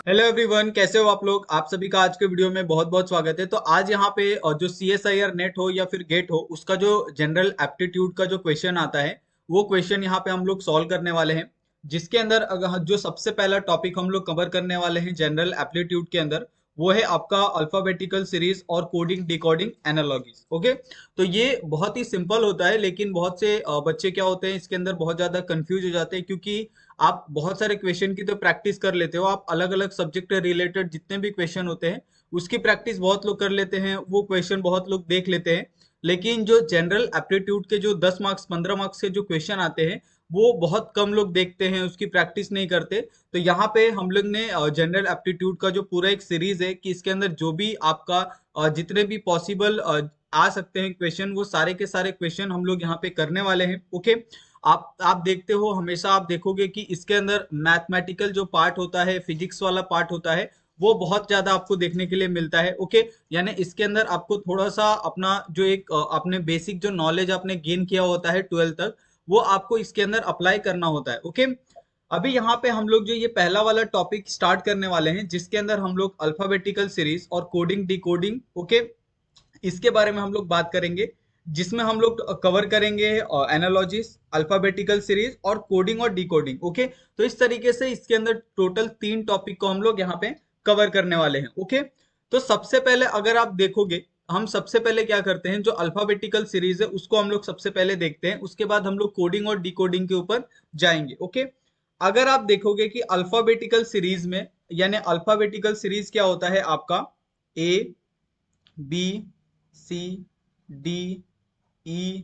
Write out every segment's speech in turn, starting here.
Hello everyone, कैसे हो आप लोग। आप सभी का आज के वीडियो में बहुत बहुत स्वागत है। तो आज यहाँ पे जो CSIR नेट हो या फिर गेट हो, उसका जो जनरल एप्टीट्यूड का जो क्वेश्चन आता है, वो क्वेश्चन यहाँ पे हम लोग सॉल्व करने वाले हैं। जिसके अंदर अगर जो सबसे पहला टॉपिक हम लोग कवर करने वाले हैं जनरल एप्टीट्यूड के अंदर, वो है आपका अल्फाबेटिकल सीरीज और कोडिंग डिकोडिंग एनालॉजीज। ओके, तो ये बहुत ही सिंपल होता है, लेकिन बहुत से बच्चे क्या होते हैं, इसके अंदर बहुत ज्यादा कंफ्यूज हो जाते हैं। क्योंकि आप बहुत सारे क्वेश्चन की तो प्रैक्टिस कर लेते हो, आप अलग अलग सब्जेक्ट रिलेटेड जितने भी क्वेश्चन होते हैं उसकी प्रैक्टिस बहुत लोग कर लेते हैं, वो क्वेश्चन बहुत लोग देख लेते हैं। लेकिन जो जनरल एप्टीट्यूड के जो 10 मार्क्स 15 मार्क्स के जो क्वेश्चन आते हैं, वो बहुत कम लोग देखते हैं, उसकी प्रैक्टिस नहीं करते। तो यहाँ पे हम लोग ने जनरल एप्टीट्यूड का जो पूरा एक सीरीज है कि इसके अंदर जो भी आपका जितने भी पॉसिबल आ सकते हैं क्वेश्चन, वो सारे के सारे क्वेश्चन हम लोग यहाँ पे करने वाले हैं। ओके, आप देखते हो, हमेशा आप देखोगे कि इसके अंदर मैथमेटिकल जो पार्ट होता है, फिजिक्स वाला पार्ट होता है, वो बहुत ज्यादा आपको देखने के लिए मिलता है। ओके, यानी इसके अंदर आपको थोड़ा सा अपना जो एक आपने बेसिक जो नॉलेज आपने गेन किया होता है 12th तक, वो आपको इसके अंदर अप्लाई करना होता है। ओके, अभी यहाँ पे हम लोग जो ये पहला वाला टॉपिक स्टार्ट करने वाले हैं, जिसके अंदर हम लोग अल्फाबेटिकल सीरीज और कोडिंग डिकोडिंग, ओके, इसके बारे में हम लोग बात करेंगे। जिसमें हम लोग कवर करेंगे एनालॉजीज, अल्फाबेटिकल सीरीज और कोडिंग और डिकोडिंग। ओके, तो इस तरीके से इसके अंदर टोटल 3 टॉपिक को हम लोग यहाँ पे कवर करने वाले हैं। ओके, तो सबसे पहले अगर आप देखोगे, हम सबसे पहले क्या करते हैं, जो अल्फाबेटिकल सीरीज है उसको हम लोग सबसे पहले देखते हैं, उसके बाद हम लोग कोडिंग और डिकोडिंग के ऊपर जाएंगे। ओके, अगर आप देखोगे कि अल्फाबेटिकल सीरीज में, यानी अल्फाबेटिकल सीरीज क्या होता है आपका, A B C D E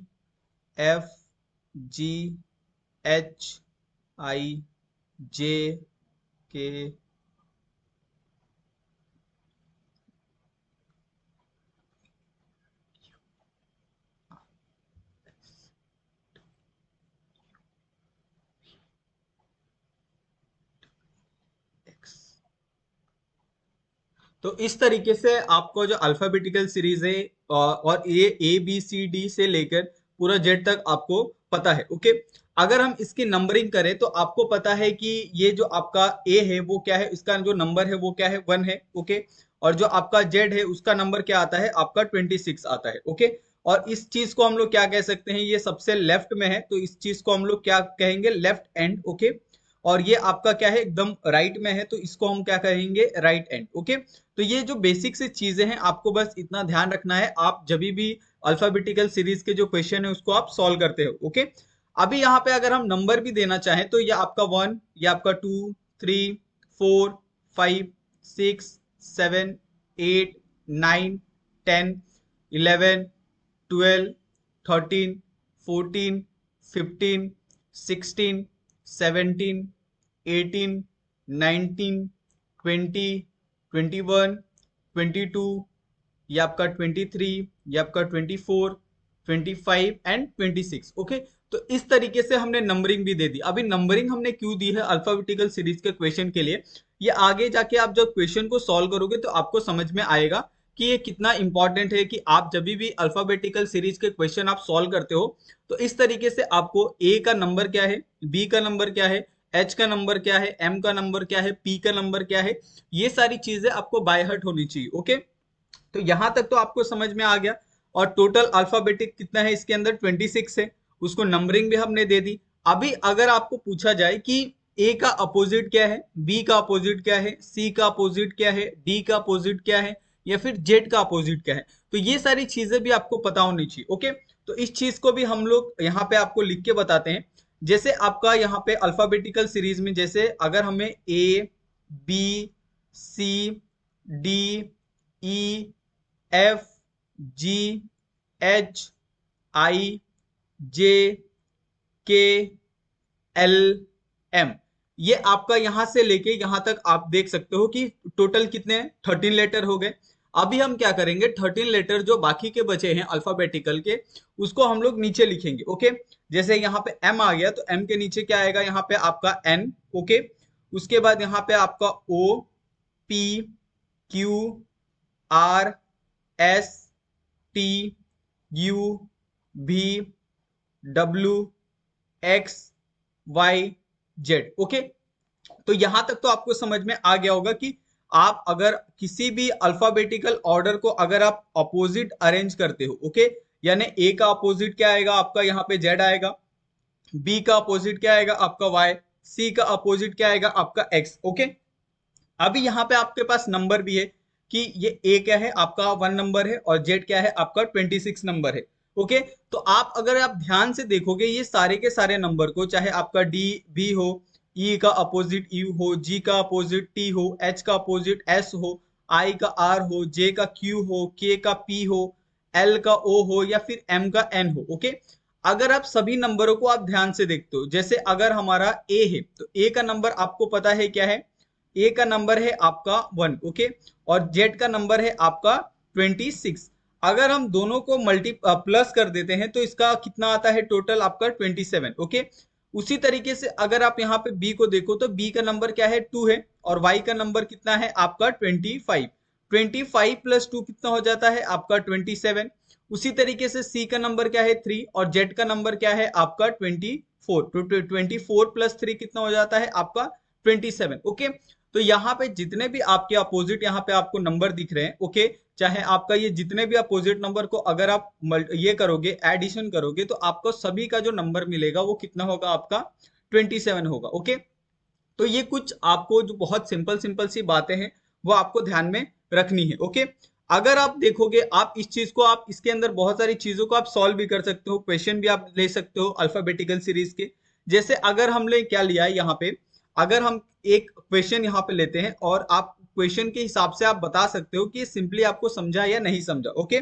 F G H I J K. तो इस तरीके से आपको जो अल्फाबेटिकल सीरीज है और ए बी सी डी से लेकर पूरा जेड तक आपको पता है। ओके, अगर हम इसकी नंबरिंग करें तो आपको पता है कि ये जो आपका ए है वो क्या है, इसका जो नंबर है वो क्या है, 1 है। ओके, और जो आपका जेड है उसका नंबर क्या आता है, आपका 26 आता है। ओके, और इस चीज को हम लोग क्या कह सकते हैं, ये सबसे लेफ्ट में है, तो इस चीज को हम लोग क्या कहेंगे, लेफ्ट एंड। ओके, और ये आपका क्या है, एकदम राइट में है, तो इसको हम क्या कहेंगे, राइट एंड। ओके, तो ये जो बेसिक सी चीजें हैं, आपको बस इतना ध्यान रखना है, आप जब भी अल्फाबेटिकल सीरीज के जो क्वेश्चन है उसको आप सॉल्व करते हो। ओके, अभी यहाँ पे अगर हम नंबर भी देना चाहें तो ये आपका 1, ये आपका 2, 3, 4, 5, 6, 7, 8, 9, 10, 11, 12, 13, 14, 15, 16, 17, 18, 19, 20, 21, 22, ये आपका 23, ये आपका 24, 25 एंड 26। ओके, तो इस तरीके से हमने नंबरिंग भी दे दी। अभी नंबरिंग हमने क्यों दी है अल्फाबेटिकल सीरीज के क्वेश्चन के लिए, ये आगे जाके आप जब क्वेश्चन को सॉल्व करोगे तो आपको समझ में आएगा कि ये कितना इंपॉर्टेंट है। कि आप जब भी अल्फाबेटिकल सीरीज के क्वेश्चन आप सॉल्व करते हो, तो इस तरीके से आपको ए का नंबर क्या है, बी का नंबर क्या है, एच का नंबर क्या है, एम का नंबर क्या है, पी का नंबर क्या है, ये सारी चीजें आपको बाय हार्ट होनी चाहिए। ओके, तो यहां तक तो आपको समझ में आ गया। और टोटल अल्फाबेटिक कितना है इसके अंदर, 26 है, उसको नंबरिंग भी हमने दे दी। अभी अगर आपको पूछा जाए कि ए का अपोजिट क्या है, बी का अपोजिट क्या है, सी का अपोजिट क्या है, डी का अपोजिट क्या है, या फिर जेड का अपोजिट क्या है, तो ये सारी चीजें भी आपको पता होनी चाहिए। ओके, तो इस चीज को भी हम लोग यहाँ पे आपको लिख के बताते हैं। जैसे आपका यहाँ पे अल्फाबेटिकल सीरीज में, जैसे अगर हमें A B C D E F G H I J K L M, ये आपका यहां से लेके यहां तक आप देख सकते हो कि टोटल कितने हैं, 13 लेटर हो गए। अभी हम क्या करेंगे, 13 लेटर जो बाकी के बचे हैं अल्फाबेटिकल के, उसको हम लोग नीचे लिखेंगे। ओके, जैसे यहाँ पे एम आ गया, तो एम के नीचे क्या आएगा, यहाँ पे आपका एन। ओके, उसके बाद यहाँ पे आपका O P Q R S T U V W X Y Z. Okay, तो यहां तक तो आपको समझ में आ गया होगा कि आप अगर किसी भी अल्फाबेटिकल ऑर्डर को अगर आप अपोजिट अरेंज करते हो, ओके, यानी ए का अपोजिट क्या आएगा आपका, यहाँ पे जेड आएगा, बी का अपोजिट क्या आएगा आपका वाई, सी का अपोजिट क्या आएगा आपका एक्स, ओके। अभी यहाँ पे आपके पास नंबर भी है कि ये ए क्या है आपका 1 नंबर है और जेड क्या है आपका 26 नंबर है, ओके। तो आप अगर आप ध्यान से देखोगे ये सारे के सारे नंबर को, चाहे आपका डी बी हो, ई का अपोजिट यू हो, जी का अपोजिट टी हो, एच का अपोजिट एस हो, आई का आर हो, जे का क्यू हो, के का पी हो, एल का ओ हो या फिर एम का एन हो, ओके। अगर आप सभी नंबरों को आप ध्यान से देखते हो, जैसे अगर हमारा ए है तो ए का नंबर आपको पता है क्या है, ए का नंबर है आपका 1, ओके, और जेड का नंबर है आपका 26। अगर हम दोनों को प्लस कर देते हैं तो इसका कितना आता है टोटल आपका 27, ओके। उसी तरीके से अगर आप यहाँ पे बी को देखो तो बी का नंबर क्या है 2 है और वाई का नंबर कितना है आपका 25। 25 प्लस 2 कितना हो जाता है आपका 27। उसी तरीके से सी का नंबर क्या है 3 और जेड का नंबर क्या है आपका 24। तो 24 प्लस 3 कितना हो जाता है आपका 27, ओके। तो यहाँ पे जितने भी आपके अपोजिट यहाँ पे आपको नंबर दिख रहे हैं, ओके, चाहे आपका ये जितने भी अपोजिट नंबर को अगर आप ये करोगे एडिशन करोगे तो आपको सभी का जो नंबर मिलेगा वो कितना होगा आपका 27 होगा, ओके। तो ये कुछ आपको जो बहुत सिंपल सिंपल सी बातें हैं वो आपको ध्यान में रखनी है, ओके। अगर आप देखोगे आप इस चीज को, आप इसके अंदर बहुत सारी चीजों को आप सॉल्व भी कर सकते हो, क्वेश्चन भी आप ले सकते हो अल्फाबेटिकल सीरीज के। जैसे अगर हमने क्या लिया है यहाँ पे, अगर हम एक क्वेश्चन यहाँ पे लेते हैं और आप क्वेश्चन के हिसाब से आप बता सकते हो कि सिंपली आपको समझा या नहीं समझा, ओके।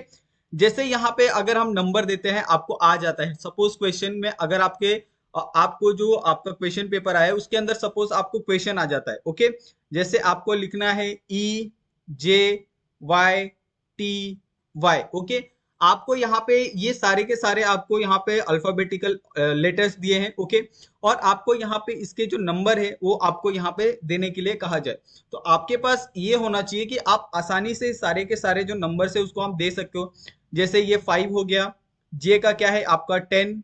जैसे यहाँ पे अगर हम नंबर देते हैं आपको आ जाता है, सपोज क्वेश्चन में अगर आपको जो आपका क्वेश्चन पेपर आया है उसके अंदर सपोज आपको क्वेश्चन आ जाता है, ओके। जैसे आपको लिखना है ई जे वाई टी वाई, ओके। आपको यहाँ पे ये सारे के सारे आपको यहाँ पे अल्फाबेटिकल लेटर्स दिए हैं, ओके। और आपको यहाँ पे इसके जो नंबर है वो आपको यहाँ पे देने के लिए कहा जाए, तो आपके पास ये होना चाहिए कि आप आसानी से सारे के सारे जो नंबर है उसको आप दे सकते हो। जैसे ये 5 हो गया, जे का क्या है आपका 10,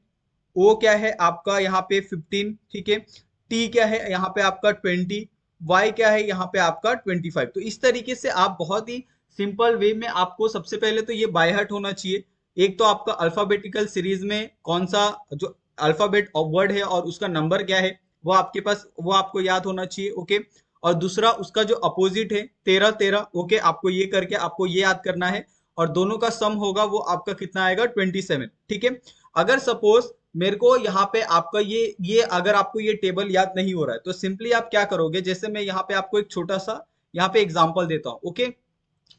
ओ क्या है आपका यहाँ पे 15, ठीक है, टी क्या है यहाँ पे आपका 20, वाई क्या है यहाँ पे आपका 25। तो इस तरीके से आप बहुत ही सिंपल वे में आपको सबसे पहले तो ये बाय हार्ट होना चाहिए। एक तो आपका अल्फाबेटिकल सीरीज में कौन सा जो अल्फाबेट ऑफ वर्ड है और उसका नंबर क्या है वो आपके पास, वो आपको याद होना चाहिए, ओके। और दूसरा उसका जो अपोजिट है 13 13, ओके, आपको ये करके आपको ये याद करना है और दोनों का सम होगा वो आपका कितना आएगा 27, ठीक है। अगर सपोज मेरे को यहाँ पे आपका ये अगर आपको ये टेबल याद नहीं हो रहा है तो सिंपली आप क्या करोगे, जैसे मैं यहाँ पे आपको एक छोटा सा यहाँ पे एग्जांपल देता हूँ, ओके।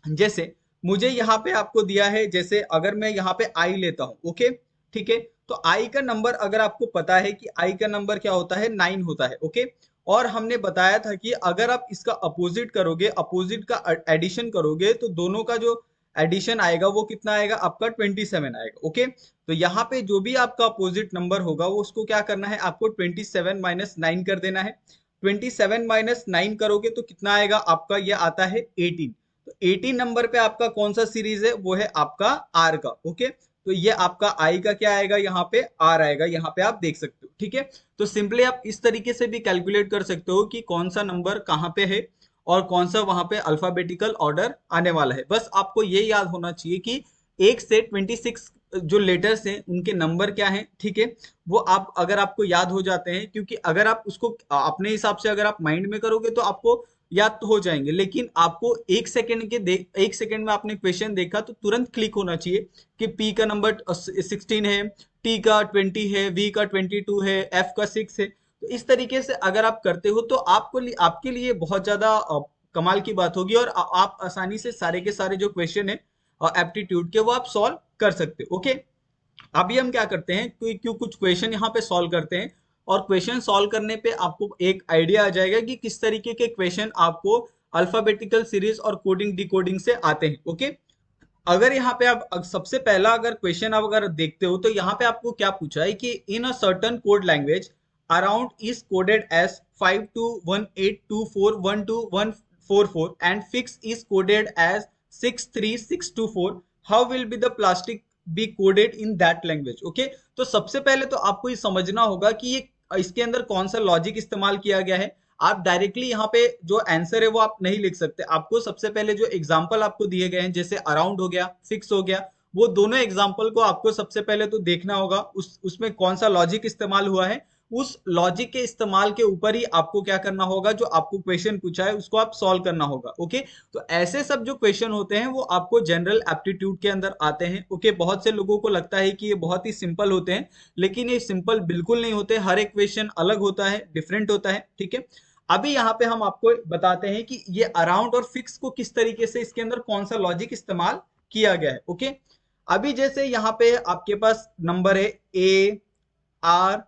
जैसे मुझे यहाँ पे आपको दिया है, जैसे अगर मैं यहाँ पे आई लेता हूँ, ओके, ठीक है। तो आई का नंबर अगर आपको पता है कि आई का नंबर क्या होता है 9 होता है, ओके। और हमने बताया था कि अगर आप इसका अपोजिट करोगे, अपोजिट का एडिशन करोगे तो दोनों का जो एडिशन आएगा वो कितना आएगा आपका 27 आएगा, ओके। तो यहाँ पे जो भी आपका अपोजिट नंबर होगा वो उसको क्या करना है आपको 27 माइनस 9 कर देना है। 27 माइनस 9 करोगे तो कितना आएगा आपका, ये आता है 18। तो 18 नंबर पे आपका कौन सा सीरीज है, वो है आपका आर का, ओके। तो ये आपका आई का क्या आएगा, यहाँ पे आर आएगा, यहाँ पे आप देख सकते हो, ठीक है। तो सिंपली आप इस तरीके से भी कैलकुलेट कर सकते हो कि कौन सा नंबर कहाँ पे है और कौन सा वहां पे अल्फाबेटिकल ऑर्डर आने वाला है। बस आपको ये याद होना चाहिए कि 1 से 26 जो लेटर्स हैं उनके नंबर क्या हैं, ठीक है। वो आप अगर आपको याद हो जाते हैं, क्योंकि अगर आप उसको अपने हिसाब से अगर आप माइंड में करोगे तो आपको याद तो हो जाएंगे, लेकिन आपको 1 सेकंड में आपने क्वेश्चन देखा तो तुरंत क्लिक होना चाहिए कि पी का नंबर 16 है, टी का 20 है, वी का 22 है, एफ का 6 है। तो इस तरीके से अगर आप करते हो तो आपके लिए बहुत ज्यादा कमाल की बात होगी और आप आसानी से सारे के सारे जो क्वेश्चन है एप्टीट्यूड के वो आप सॉल्व कर सकते हो, ओके। अभी हम क्या करते हैं, क्यों कुछ क्वेश्चन यहाँ पे सॉल्व करते हैं और क्वेश्चन सॉल्व करने पे आपको एक आइडिया आ जाएगा कि किस तरीके के क्वेश्चन आपको अल्फाबेटिकल सीरीज और कोडिंग डिकोडिंग से आते हैं, ओके। अगर यहाँ पे आप सबसे पहला अगर क्वेश्चन आप अगर देखते हो तो यहाँ पे आपको क्या पूछा है कि in a certain code language around is coded as 5218241244 and fix is coded as 63624, how will be the plastic be coded in that language, okay. तो सबसे पहले तो आपको ये समझना होगा कि ये इसके अंदर कौन सा लॉजिक इस्तेमाल किया गया है। आप डायरेक्टली यहाँ पे जो आंसर है वो आप नहीं लिख सकते। आपको सबसे पहले जो एग्जाम्पल आपको दिए गए हैं, जैसे अराउंड हो गया, फिक्स हो गया, वो दोनों एग्जाम्पल को आपको सबसे पहले तो देखना होगा, उसमें कौन सा लॉजिक इस्तेमाल हुआ है। उस लॉजिक के इस्तेमाल के ऊपर ही आपको क्या करना होगा, जो आपको क्वेश्चन पूछा है उसको आप सॉल्व करना होगा। ओके, तो ऐसे सब जो क्वेश्चन होते हैं वो आपको जनरल एप्टीट्यूड के अंदर आते हैं। ओके, बहुत से लोगों को लगता है कि ये बहुत ही सिंपल होते हैं, लेकिन ये सिंपल बिल्कुल नहीं होते। हर एक क्वेश्चन अलग होता है, डिफरेंट होता है। ठीक है, अभी यहाँ पे हम आपको बताते हैं कि ये अराउंड और फिक्स को किस तरीके से, इसके अंदर कौन सा लॉजिक इस्तेमाल किया गया है। ओके, अभी जैसे यहाँ पे आपके पास नंबर है A R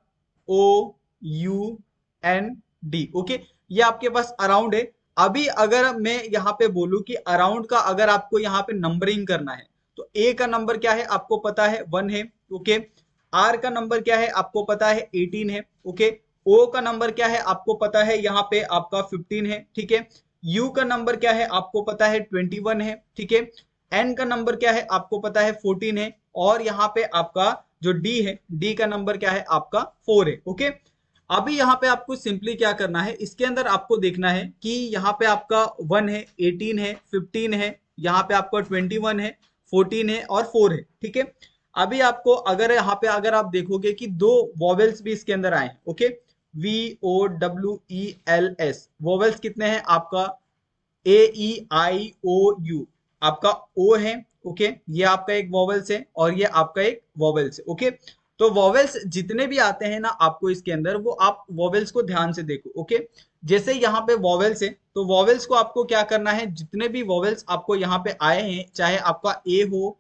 O U N D. Okay, ये आपके पास अराउंड है। अभी अगर मैं यहाँ पे बोलूं कि अराउंड का अगर आपको यहाँ पे नंबरिंग करना है, तो ए का नंबर क्या है आपको पता है 1 है। ओके, आर का नंबर क्या है आपको पता है 18 है। ओके, ओ का नंबर क्या है आपको पता है यहाँ पे आपका 15 है। ठीक है, यू का नंबर क्या है आपको पता है 21 है। ठीक है, एन का नंबर क्या है आपको पता है 14 है। और यहाँ पे आपका जो डी है, डी का नंबर क्या है आपका 4 है। ओके, अभी यहाँ पे आपको सिंपली क्या करना है, इसके अंदर आपको देखना है कि यहाँ पे आपका 1 है, 18 है, 15 है, यहाँ पे आपका 21 है, 14 है और 4 है। ठीक है, अभी आपको अगर यहाँ पे अगर आप देखोगे कि दो वॉवेल्स भी इसके अंदर आए हैं। ओके, VOWELS वॉवेल्स कितने हैं आपका, AEIOU आपका ओ है। ओके, ये आपका एक वॉवेल्स है और ये आपका एक वॉवेल्स है। ओके, तो वॉवेल्स जितने भी आते हैं ना आपको इसके अंदर, वो आप वॉवेल्स को ध्यान से देखो। ओके, जैसे यहाँ पे वॉवेल्स है, तो वॉवेल्स को आपको क्या करना है, जितने भी वॉवेल्स आपको यहाँ पे आए हैं, चाहे आपका ए हो,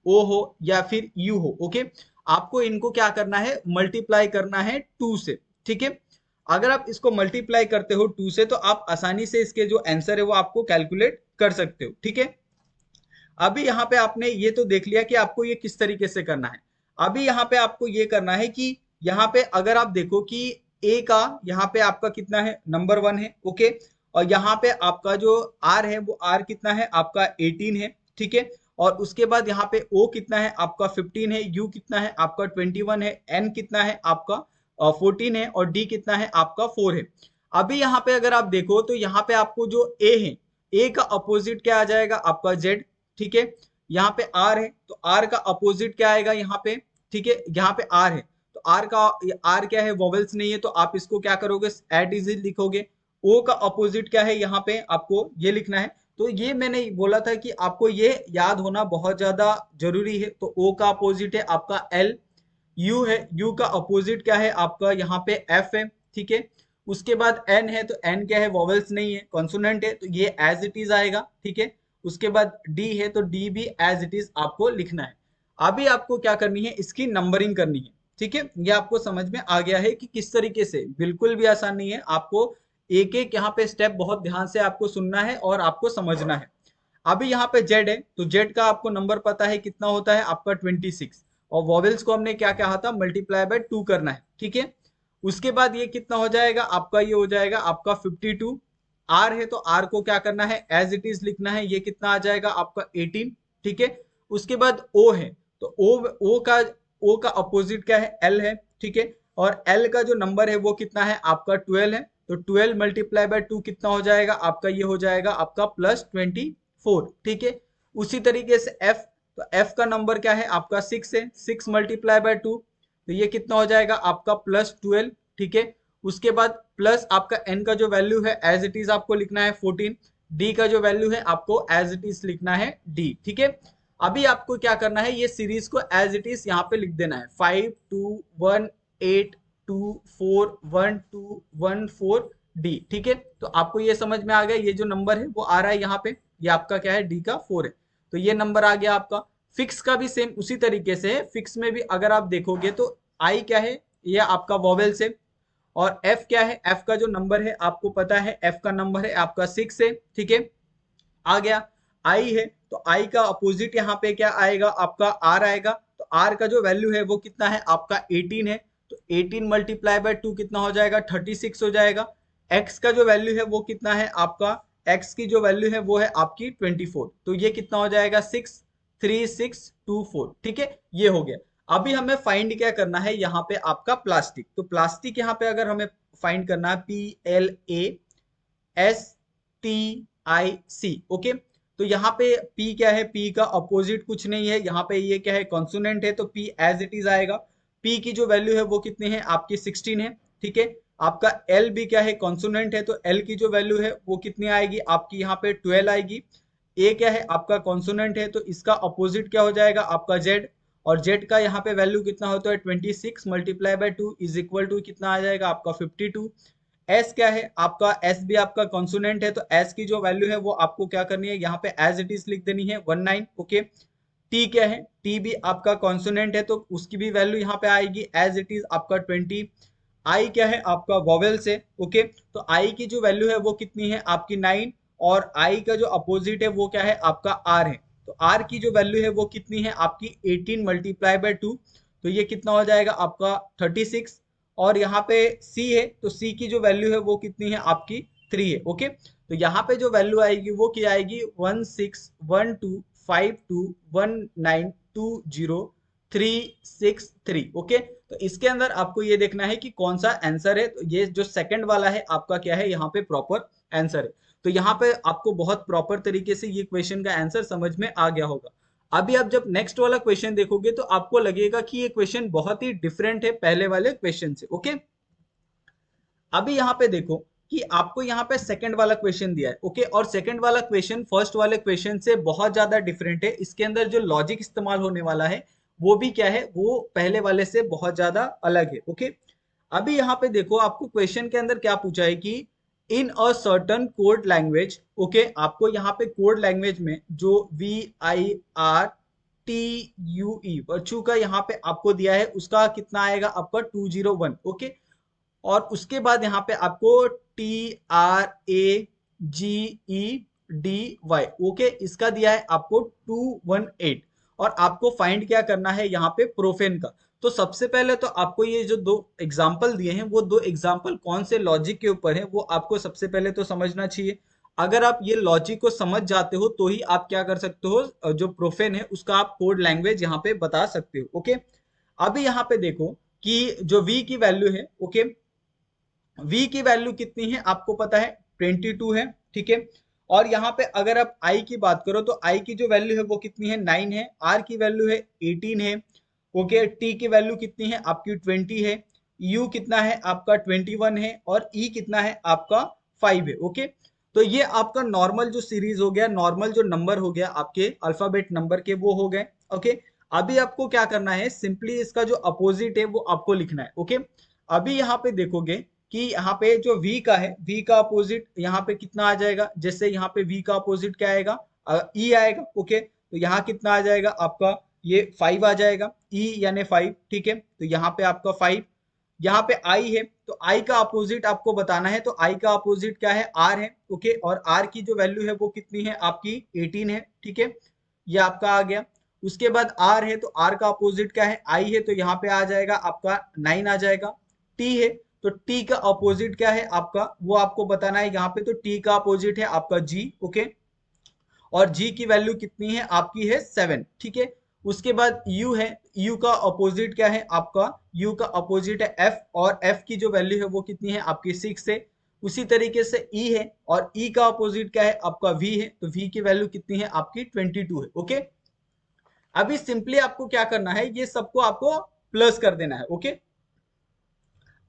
ओ हो या फिर यू हो। ओके, आपको इनको क्या करना है, मल्टीप्लाई करना है 2 से। ठीक है, अगर आप इसको मल्टीप्लाई करते हो 2 से, तो आप आसानी से इसके जो आंसर है वो आपको कैलकुलेट कर सकते हो। ठीक है, अभी यहाँ पे आपने ये तो देख लिया कि आपको ये किस तरीके से करना है। अभी यहाँ पे आपको ये करना है कि यहाँ पे अगर आप देखो कि ए का यहाँ पे आपका कितना है, नंबर 1 है। ओके, और यहाँ पे आपका जो आर है वो आर कितना है आपका 18 है। ठीक है, और उसके बाद यहाँ पे ओ कितना है आपका 15 है, यू कितना है आपका 21 है, एन कितना है आपका 14 है और डी कितना है आपका 4 है। अभी यहाँ पे अगर आप देखो तो यहाँ पे आपको जो ए है, ए का अपोजिट क्या आ जाएगा आपका जेड। ठीक है, यहाँ पे आर है तो आर का अपोजिट क्या आएगा यहाँ पे। ठीक है, यहाँ पे आर है तो आर का, आर क्या है वॉवेल्स नहीं है, तो आप इसको क्या करोगे, एट इज लिखोगे। ओ का अपोजिट क्या है यहाँ पे आपको ये लिखना है। तो ये मैंने बोला था कि आपको ये याद होना बहुत ज्यादा जरूरी है। तो ओ का अपोजिट है आपका एल, यू है, यू का अपोजिट क्या है आपका यहाँ पे एफ है। ठीक है, उसके बाद एन है तो एन क्या है, वॉवेल्स नहीं है, कॉन्सोनेंट है, तो ये एज इट इज आएगा। ठीक है, उसके बाद डी है तो डी भी एज इट इज आपको लिखना है। अभी आपको क्या करनी है, इसकी नंबरिंग करनी है। ठीक है, ये आपको समझ में आ गया है कि किस तरीके से, बिल्कुल भी आसान नहीं है, आपको एक एक यहाँ पे स्टेप बहुत ध्यान से आपको सुनना है और आपको समझना है। अभी यहाँ पे जेड है तो जेड का आपको नंबर पता है कितना होता है आपका 26, और वॉवेल्स को हमने क्या कहा था, मल्टीप्लाई बाय 2 करना है। ठीक है, उसके बाद ये कितना हो जाएगा आपका, ये हो जाएगा आपका 52। आर है तो आर को क्या करना है, एज इट इज लिखना है, ये कितना आ जाएगा आपका 18। ठीक है, उसके बाद ओ है तो ओ का अपोजिट क्या है, एल है। ठीक है, और एल का जो नंबर है वो कितना है आपका 12 है, तो 12 मल्टीप्लाई बाय 2 कितना हो जाएगा आपका, ये हो जाएगा आपका +24। ठीक है, उसी तरीके से एफ, तो एफ का नंबर क्या है आपका 6 है, 6 मल्टीप्लाई बाय 2 तो ये कितना हो जाएगा आपका +12। ठीक है, उसके बाद प्लस आपका एन का जो वैल्यू है एज इट इज आपको लिखना है 14, डी का जो वैल्यू है आपको एज इट इज लिखना है डी। ठीक है, अभी आपको क्या करना है, ये सीरीज को एज इट इज यहाँ पे लिख देना है, 5 2 1 8 2 4 1 2 1 4 डी। ठीक है, तो आपको ये समझ में आ गया, ये जो नंबर है वो आ रहा है यहाँ पे, ये आपका क्या है, डी का 4 है, तो ये नंबर आ गया आपका। फिक्स का भी सेम उसी तरीके से है, फिक्स में भी अगर आप देखोगे तो आई क्या है, ये आपका वॉवेल्स है, और एफ क्या है, एफ का जो नंबर है आपको पता है, एफ का नंबर है आपका 6 है। ठीक है, आ गया। आई है तो आई का अपोजिट यहाँ पे क्या आएगा आपका, आर आएगा, तो आर का जो वैल्यू है वो कितना है आपका 18 है, तो 18 मल्टीप्लाई बाय 2 कितना हो जाएगा, 36 हो जाएगा। एक्स का जो वैल्यू है वो कितना है आपका, एक्स की जो वैल्यू है वो है आपकी 24, तो ये कितना हो जाएगा 6 3 6 2 4। ठीक है, ये हो गया। अभी हमें फाइंड क्या करना है यहाँ पे आपका प्लास्टिक। तो प्लास्टिक यहाँ पे अगर हमें फाइंड करना है PLASTIC, ओके। तो यहाँ पे P क्या है, P का अपोजिट कुछ नहीं है, यहाँ पे ये क्या है, कॉन्सोनेंट है, तो P एज इट इज आएगा। P की जो वैल्यू है वो कितनी है आपकी 16 है, ठीक है। आपका L भी क्या है, कॉन्सोनेंट है, तो L की जो वैल्यू है वो कितनी आएगी आपकी यहाँ पे 12 आएगी। A क्या है आपका कॉन्सोनेंट है, तो इसका अपोजिट क्या हो जाएगा आपका Z, और Z का यहाँ पे वैल्यू कितना होता है 26 multiply by 2 is equal to कितना आ जाएगा आपका 52। S क्या है आपका, S भी आपका कॉन्सोनेंट है, तो S की जो वैल्यू है वो आपको क्या करनी है यहाँ पे एज इट इज लिख देनी है 19, ओके। T क्या है, T भी आपका कॉन्सोनेंट है, तो उसकी भी वैल्यू यहाँ पे आएगी एज इट इज आपका 20। I क्या है आपका वॉवेल से, ओके। तो I की जो वैल्यू है वो कितनी है आपकी 9, और I का जो अपोजिट है वो क्या है आपका R है, तो R की जो वैल्यू है वो कितनी है आपकी 18 मल्टीप्लाई बाय 2, तो ये कितना हो जाएगा आपका 36। और यहाँ पे C है, तो C की जो वैल्यू है वो कितनी है आपकी 3 है, ओके। तो यहाँ पे जो वैल्यू आएगी वो क्या आएगी 1612521920 ओके। तो इसके अंदर आपको ये देखना है कि कौन सा आंसर है, तो ये जो सेकंड वाला है आपका क्या है यहाँ पे प्रॉपर आंसर है। तो यहाँ पे आपको बहुत प्रॉपर तरीके से ये क्वेश्चन का आंसर समझ में आ गया होगा। अभी आप जब नेक्स्ट वाला क्वेश्चन देखोगे तो आपको लगेगा कि ये क्वेश्चन बहुत ही डिफरेंट है पहले वाले क्वेश्चन से, ओके। अभी यहाँ पे देखो कि आपको यहाँ पे सेकंड वाला क्वेश्चन दिया है, ओके। और सेकंड वाला क्वेश्चन फर्स्ट वाले क्वेश्चन से बहुत ज्यादा डिफरेंट है। इसके अंदर जो लॉजिक इस्तेमाल होने वाला है वो भी क्या है, वो पहले वाले से बहुत ज्यादा अलग है, ओके। अभी यहाँ पे देखो आपको क्वेश्चन के अंदर क्या पूछा है कि in a certain code language, okay. आपको यहाँ पे कोड लैंग्वेज में जो VIRTUE वर्चू का यहाँ पे आपको दिया है उसका कितना आएगा आपका 201, ओके। और उसके बाद यहाँ पे आपको TRAGEDY, ओके, इसका दिया है आपको 218। और आपको फाइंड क्या करना है यहाँ पे प्रोफेन का। तो सबसे पहले तो आपको ये जो दो एग्जाम्पल दिए हैं वो दो एग्जाम्पल कौन से लॉजिक के ऊपर है वो आपको सबसे पहले तो समझना चाहिए। अगर आप ये लॉजिक को समझ जाते हो तो ही आप क्या कर सकते हो, जो प्रोफेन है उसका आप कोड लैंग्वेज यहाँ पे बता सकते हो, ओके। अभी यहाँ पे देखो कि जो V की वैल्यू है, ओके, V की वैल्यू कितनी है आपको पता है 22 है, ठीक है। और यहाँ पे अगर आप I की बात करो तो I की जो वैल्यू है वो कितनी है 9 है, R की वैल्यू है 18 है, ओके। T की वैल्यू कितनी है आपकी 20 है, U कितना है आपका 21 है, और E कितना है आपका 5 है, ओके। तो ये आपका नॉर्मल जो सीरीज हो गया, नॉर्मल जो नंबर हो गया आपके अल्फाबेट नंबर के वो हो गए, ओके। अभी आपको क्या करना है, सिंपली इसका जो अपोजिट है वो आपको लिखना है, ओके। अभी यहाँ पे देखोगे कि यहाँ पे जो V का है, V का अपोजिट यहाँ पे कितना आ जाएगा, जैसे यहाँ पे V का अपोजिट क्या आएगा, E आएगा, ओके। तो यहाँ कितना आ जाएगा आपका ये 5 आ जाएगा, E यानी 5, ठीक है। तो यहाँ पे आपका 5, यहाँ पे I है, तो I का अपोजिट आपको बताना है, तो I का अपोजिट क्या है R है, ओके। और R की जो वैल्यू है वो कितनी है आपकी 18 है, ठीक है। ये आपका आ गया। उसके बाद R है, तो R का अपोजिट क्या है I है, तो यहाँ पे आ जाएगा आपका 9 आ जाएगा। T है, तो T का अपोजिट क्या है आपका वो आपको बताना है यहाँ पे, तो T का अपोजिट है आपका G, ओके। और G की वैल्यू कितनी है आपकी है 7, ठीक है। उसके बाद U है, U का अपोजिट क्या है आपका, U का अपोजिट है F, और F की जो वैल्यू है वो कितनी है आपकी 6 है। उसी तरीके से E है, और E का अपोजिट क्या है आपका V है, तो V की वैल्यू कितनी है आपकी 22 है, ओके। अभी सिंपली आपको क्या करना है, ये सबको आपको प्लस कर देना है, ओके।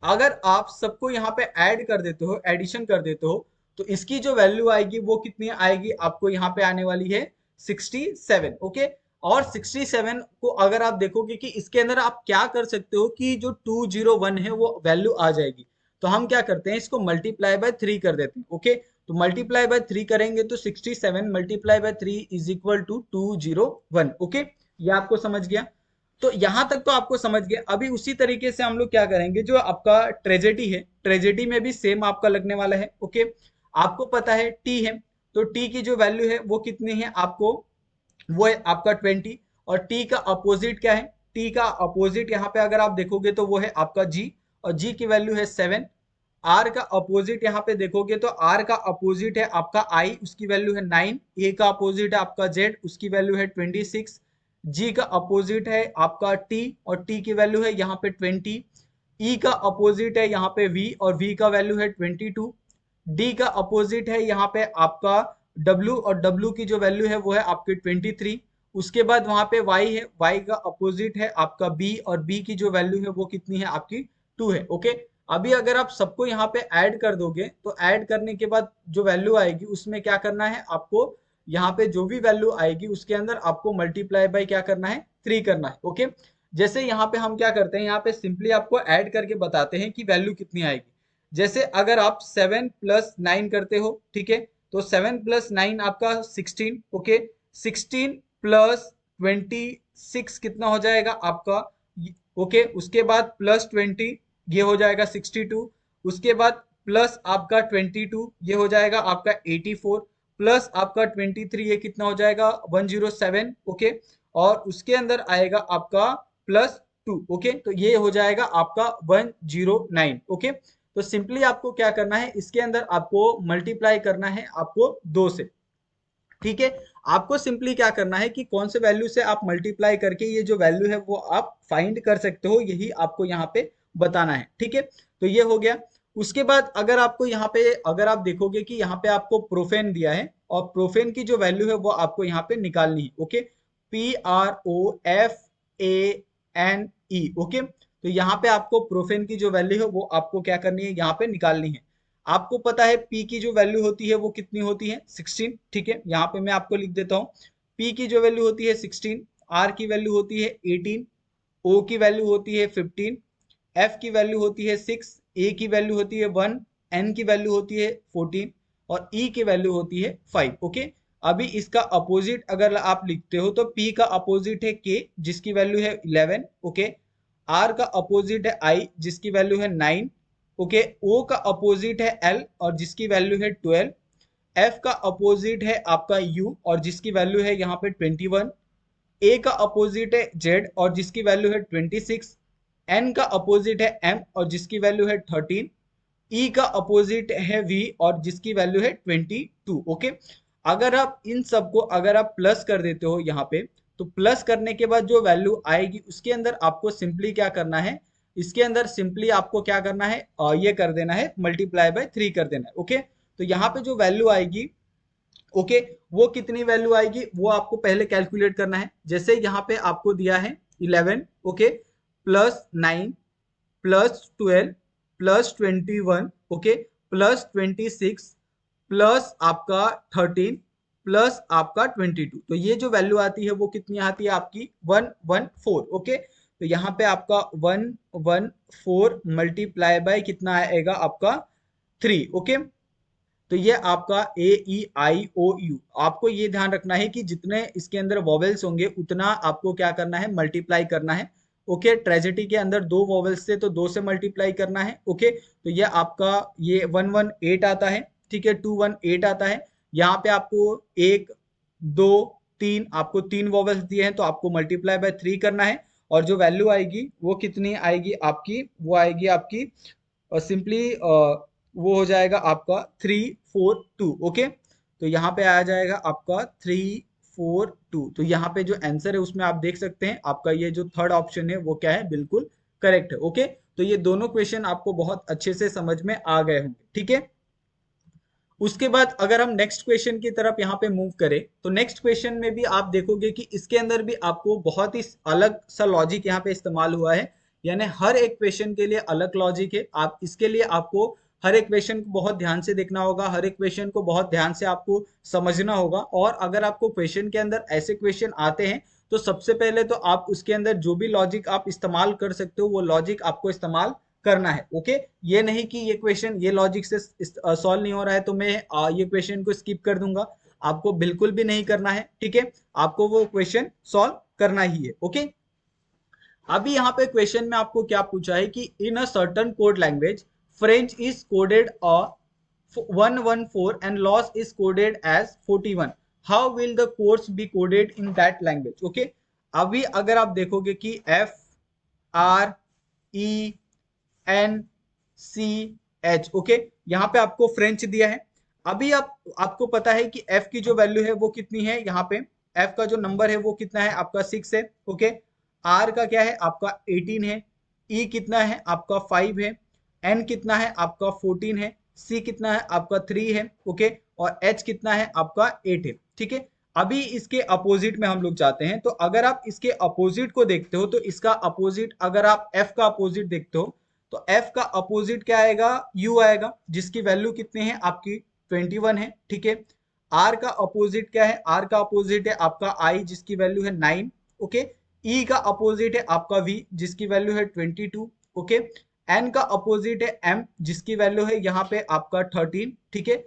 अगर आप सबको यहाँ पे ऐड कर देते हो, एडिशन कर देते हो, तो इसकी जो वैल्यू आएगी वो कितनी आएगी आपको यहाँ पे आने वाली है 67, ओके। और 67 को अगर आप देखोगे कि इसके अंदर आप क्या कर सकते हो कि जो 201 है वो वैल्यू आ जाएगी, तो हम क्या करते हैं इसको मल्टीप्लाई बाय 3 कर देते हैं, ओके। तो मल्टीप्लाई बाय 3 करेंगे तो 67 multiply by 3 is equal to 201, okay. ये आपको समझ गया। तो यहां तक तो आपको समझ गए। अभी उसी तरीके से हम लोग क्या करेंगे, जो आपका ट्रेजेडी है, ट्रेजेडी में भी सेम आपका लगने वाला है, ओके। आपको पता है टी है, तो टी की जो वैल्यू है वो कितनी है आपको, वो है आपका 20। और टी का अपोजिट क्या है, टी का अपोजिट यहाँ पे अगर आप देखोगे तो वो है आपका जी, और जी की वैल्यू है 7। आर का अपोजिट यहाँ पे देखोगे तो आर का अपोजिट है आपका आई, उसकी वैल्यू है 9। ए का अपोजिट है आपका जेड, उसकी वैल्यू है 26। जी का अपोजिट है आपका टी, और टी की वैल्यू है यहाँ पे 20। ई का अपोजिट है यहाँ पे वी, और वी का वैल्यू है 22। डी का अपोजिट है यहाँ पे आपका डब्ल्यू, और डब्ल्यू की जो वैल्यू है वो है आपकी 23। उसके बाद वहां पे वाई है, वाई का अपोजिट है आपका बी, और बी की जो वैल्यू है वो कितनी है आपकी 2 है। ओके, अभी अगर आप सबको यहाँ पे ऐड कर दोगे तो ऐड करने के बाद जो वैल्यू आएगी उसमें क्या करना है आपको, यहाँ पे जो भी वैल्यू आएगी उसके अंदर आपको मल्टीप्लाई बाय क्या करना है, 3 करना है। ओके, जैसे यहाँ पे हम क्या करते हैं, यहाँ पे सिंपली आपको ऐड करके बताते हैं कि वैल्यू कितनी आएगी। जैसे अगर आप 7 प्लस 9 करते हो, ठीक है, तो 7 प्लस 9 आपका 16। ओके, 16 प्लस 26 कितना हो जाएगा आपका, ओके, उसके बाद प्लस 20 ये हो जाएगा 62। उसके बाद प्लस आपका 22 ये हो जाएगा आपका 84, प्लस आपका 23 ये कितना हो जाएगा 107। ओके, और उसके अंदर आएगा आपका प्लस 2। ओके, तो ये हो जाएगा आपका 109। ओके, तो सिंपली आपको क्या करना है, इसके अंदर आपको मल्टीप्लाई करना है आपको 2 से। ठीक है, आपको सिंपली क्या करना है कि कौन से वैल्यू से आप मल्टीप्लाई करके ये जो वैल्यू है वो आप फाइंड कर सकते हो, यही आपको यहाँ पे बताना है। ठीक है, तो ये हो गया। उसके बाद अगर आपको यहाँ पे, अगर आप देखोगे कि यहाँ पे आपको प्रोफेन दिया है, और प्रोफेन की जो वैल्यू है वो आपको यहाँ पे निकालनी है। Okay, PROFANE। ओके, तो यहाँ पे आपको प्रोफेन की जो वैल्यू है वो आपको क्या करनी है, यहाँ पे निकालनी है। आपको पता है P की जो वैल्यू होती है वो कितनी होती है, 16। ठीक है, यहाँ पे मैं आपको लिख देता हूँ, P की जो वैल्यू होती है 16, R की वैल्यू होती है 18, O की वैल्यू होती है 15, F की वैल्यू होती है 6, A की वैल्यू होती है 1, N की वैल्यू होती है 14, और E की वैल्यू होती है 5। ओके, अभी इसका अपोजिट अगर आप लिखते हो तो P का अपोजिट है K जिसकी वैल्यू है 11। ओके, R का अपोजिट है I जिसकी वैल्यू है 9। ओके, O का अपोजिट है L और जिसकी वैल्यू है 12। F का अपोजिट है आपका U और जिसकी वैल्यू है यहाँ पे 21। A का अपोजिट है Z और जिसकी वैल्यू है 26। N का अपोजिट है M और जिसकी वैल्यू है 13। E का अपोजिट है V और जिसकी वैल्यू है 22। ओके, अगर आप इन सबको अगर आप प्लस कर देते हो यहाँ पे, तो प्लस करने के बाद जो वैल्यू आएगी उसके अंदर आपको सिंपली क्या करना है, इसके अंदर सिंपली आपको क्या करना है, ये कर देना है, मल्टीप्लाई बाय 3 कर देना है। ओके, तो यहाँ पे जो वैल्यू आएगी, ओके, वो कितनी वैल्यू आएगी वो आपको पहले कैलकुलेट करना है। जैसे यहाँ पे आपको दिया है 11, okay, plus 9 plus 12 plus 21, okay, plus 26 plus आपका 13 प्लस आपका 22, तो ये जो वैल्यू आती है वो कितनी आती है आपकी 114। ओके, तो यहाँ पे आपका 114 मल्टीप्लाई बाय कितना आएगा आपका 3। ओके, तो ये आपका ए ई आई ओ यू, आपको ये ध्यान रखना है कि जितने इसके अंदर वॉवेल्स होंगे उतना आपको क्या करना है, मल्टीप्लाई करना है। ओके, ट्रेजेडी के अंदर 2 वॉवेल्स थे तो 2 से मल्टीप्लाई करना है। ओके, तो ये आपका ये 118 आता है। ठीक है, 218 आता है। यहाँ पे आपको 1 2 3, आपको 3 वॉवेल्स दिए हैं तो आपको मल्टीप्लाई बाय 3 करना है, और जो वैल्यू आएगी वो कितनी आएगी आपकी, वो आएगी आपकी सिंपली वो हो जाएगा आपका 342। ओके, तो यहाँ पे आ जाएगा आपका 342। तो यहाँ पे जो आंसर है उसमें आप देख सकते हैं आपका ये जो थर्ड ऑप्शन है वो क्या है, बिल्कुल करेक्ट है। ओके, तो ये दोनों क्वेश्चन आपको बहुत अच्छे से समझ में आ गए होंगे। ठीक है, उसके बाद अगर हम नेक्स्ट क्वेश्चन की तरफ यहाँ पे मूव करें तो नेक्स्ट क्वेश्चन में भी आप देखोगे कि इसके अंदर भी आपको बहुत ही अलग सा लॉजिक यहाँ पे इस्तेमाल हुआ है, यानी हर एक क्वेश्चन के लिए अलग लॉजिक है। आप इसके लिए आपको हर एक क्वेश्चन को बहुत ध्यान से देखना होगा, हर एक क्वेश्चन को बहुत ध्यान से आपको समझना होगा, और अगर आपको क्वेश्चन के अंदर ऐसे क्वेश्चन आते हैं तो सबसे पहले तो आप उसके अंदर जो भी लॉजिक आप इस्तेमाल कर सकते हो वो लॉजिक आपको इस्तेमाल करना है। ओके, ये नहीं कि ये क्वेश्चन ये लॉजिक से सॉल्व नहीं हो रहा है तो मैं ये क्वेश्चन को स्किप कर दूंगा, आपको बिल्कुल भी नहीं करना है। ठीक है, आपको वो क्वेश्चन सॉल्व करना ही है। ओके, अभी यहाँ पे क्वेश्चन में आपको क्या पूछा है कि in a certain code language French is coded a 114 and loss is coded as 41, how will the codes be coded in that language. Okay, अभी अगर आप देखोगे कि F R E N C H, okay, यहाँ पे आपको French दिया है। अभी आपको पता है कि एफ की जो वैल्यू है वो कितनी है यहाँ पे एफ का जो नंबर है वो कितना है आपका 6 है, ओके। आर का क्या है आपका 18 है, ई कितना है आपका 5 है, एन कितना है आपका 14 है, सी कितना है आपका 3 है, ओके, और एच कितना है आपका 8 है, ठीक है। अभी इसके अपोजिट में हम लोग जाते हैं, तो अगर आप इसके अपोजिट को देखते हो तो इसका अपोजिट, अगर आप एफ का अपोजिट देखते हो तो एफ का अपोजिट क्या आएगा, यू आएगा, जिसकी वैल्यू कितनी है आपकी 21 है, ठीक है। आर का अपोजिट क्या है, आर का अपोजिट है आपका आई, जिसकी वैल्यू है 9, ओके। ई का अपोजिट है आपका वी, जिसकी वैल्यू है 22, ओके। एन का अपोजिट है एम, जिसकी वैल्यू है यहाँ पे आपका 13, ठीक है।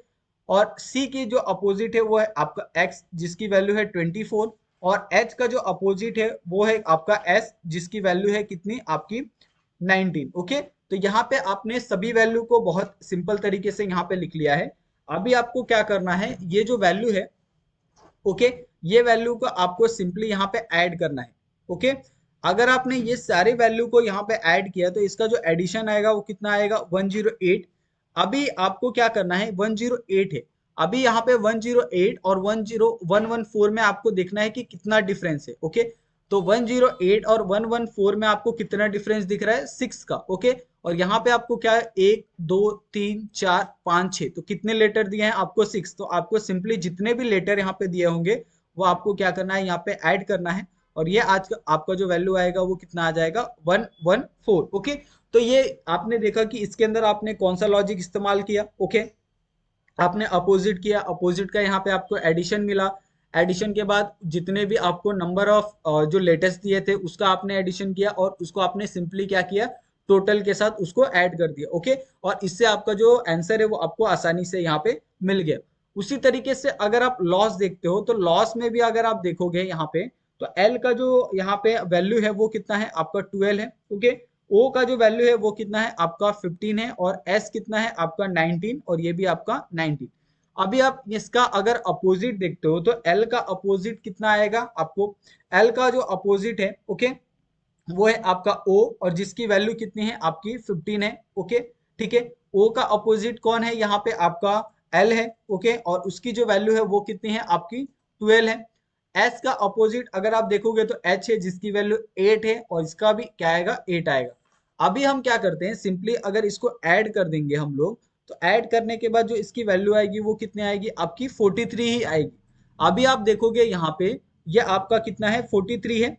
और सी की जो अपोजिट है वो है आपका एक्स, जिसकी वैल्यू है 24, और एच का जो अपोजिट है वो है आपका एस, जिसकी वैल्यू है कितनी आपकी 19, ओके। तो यहाँ पे आपने सभी वैल्यू को बहुत सिंपल तरीके से यहाँ पे लिख लिया है। अभी आपको क्या करना है, ये जो वैल्यू है, ओके, ये वैल्यू को आपको सिंपली यहाँ पे ऐड करना है, ओके। अगर आपने ये सारे वैल्यू को यहाँ पे ऐड किया तो इसका जो एडिशन आएगा वो कितना आएगा 108। अभी आपको क्या करना है, 108 है, अभी यहाँ पे 108 और 10114 में आपको देखना है कि कितना डिफरेंस है, ओके। तो 108 और 114 में आपको कितना डिफरेंस दिख रहा है 6 का, ओके। और यहाँ पे आपको क्या है 1 2 3 4 5 6, तो कितने लेटर दिए हैं आपको 6, तो आपको सिंपली जितने भी लेटर यहाँ पे दिए होंगे वो आपको क्या करना है यहाँ पे ऐड करना है, और ये आज का आपका जो वैल्यू आएगा वो कितना आ जाएगा 114, ओके। तो ये आपने देखा कि इसके अंदर आपने कौन सा लॉजिक इस्तेमाल किया, ओके। आपने अपोजिट किया, अपोजिट का यहाँ पे आपको एडिशन मिला, एडिशन के बाद जितने भी आपको नंबर ऑफ जो लेटेस्ट दिए थे उसका आपने एडिशन किया, और उसको आपने सिंपली क्या किया, टोटल के साथ उसको ऐड कर दिया, ओके। और इससे आपका जो आंसर है वो आपको आसानी से यहाँ पे मिल गया। उसी तरीके से अगर आप लॉस देखते हो तो लॉस में भी अगर आप देखोगे यहाँ पे, तो एल का जो यहाँ पे वैल्यू है वो कितना है आपका 12 है, ओके। ओ का जो वैल्यू है वो कितना है आपका 15 है, और एस कितना है आपका 19, और ये भी आपका 19। अभी आप इसका अगर अपोजिट देखते हो तो एल का अपोजिट कितना आएगा आपको, एल का जो अपोजिट है, ओके, वो है आपका ओ, और जिसकी वैल्यू कितनी है आपकी 15 है, ओके, ठीक है। ओ का अपोजिट कौन है यहाँ पे आपका एल है, ओके, और उसकी जो वैल्यू है वो कितनी है आपकी 12 है। एस का अपोजिट अगर आप देखोगे तो एच है, जिसकी वैल्यू 8 है, और इसका भी क्या आएगा 8 आएगा। अभी हम क्या करते हैं, सिंपली अगर इसको ऐड कर देंगे हम लोग, तो ऐड करने के बाद जो इसकी वैल्यू आएगी वो कितनी आएगी आपकी 43 ही आएगी। अभी आप देखोगे यहाँ पे ये आपका कितना है 43 है,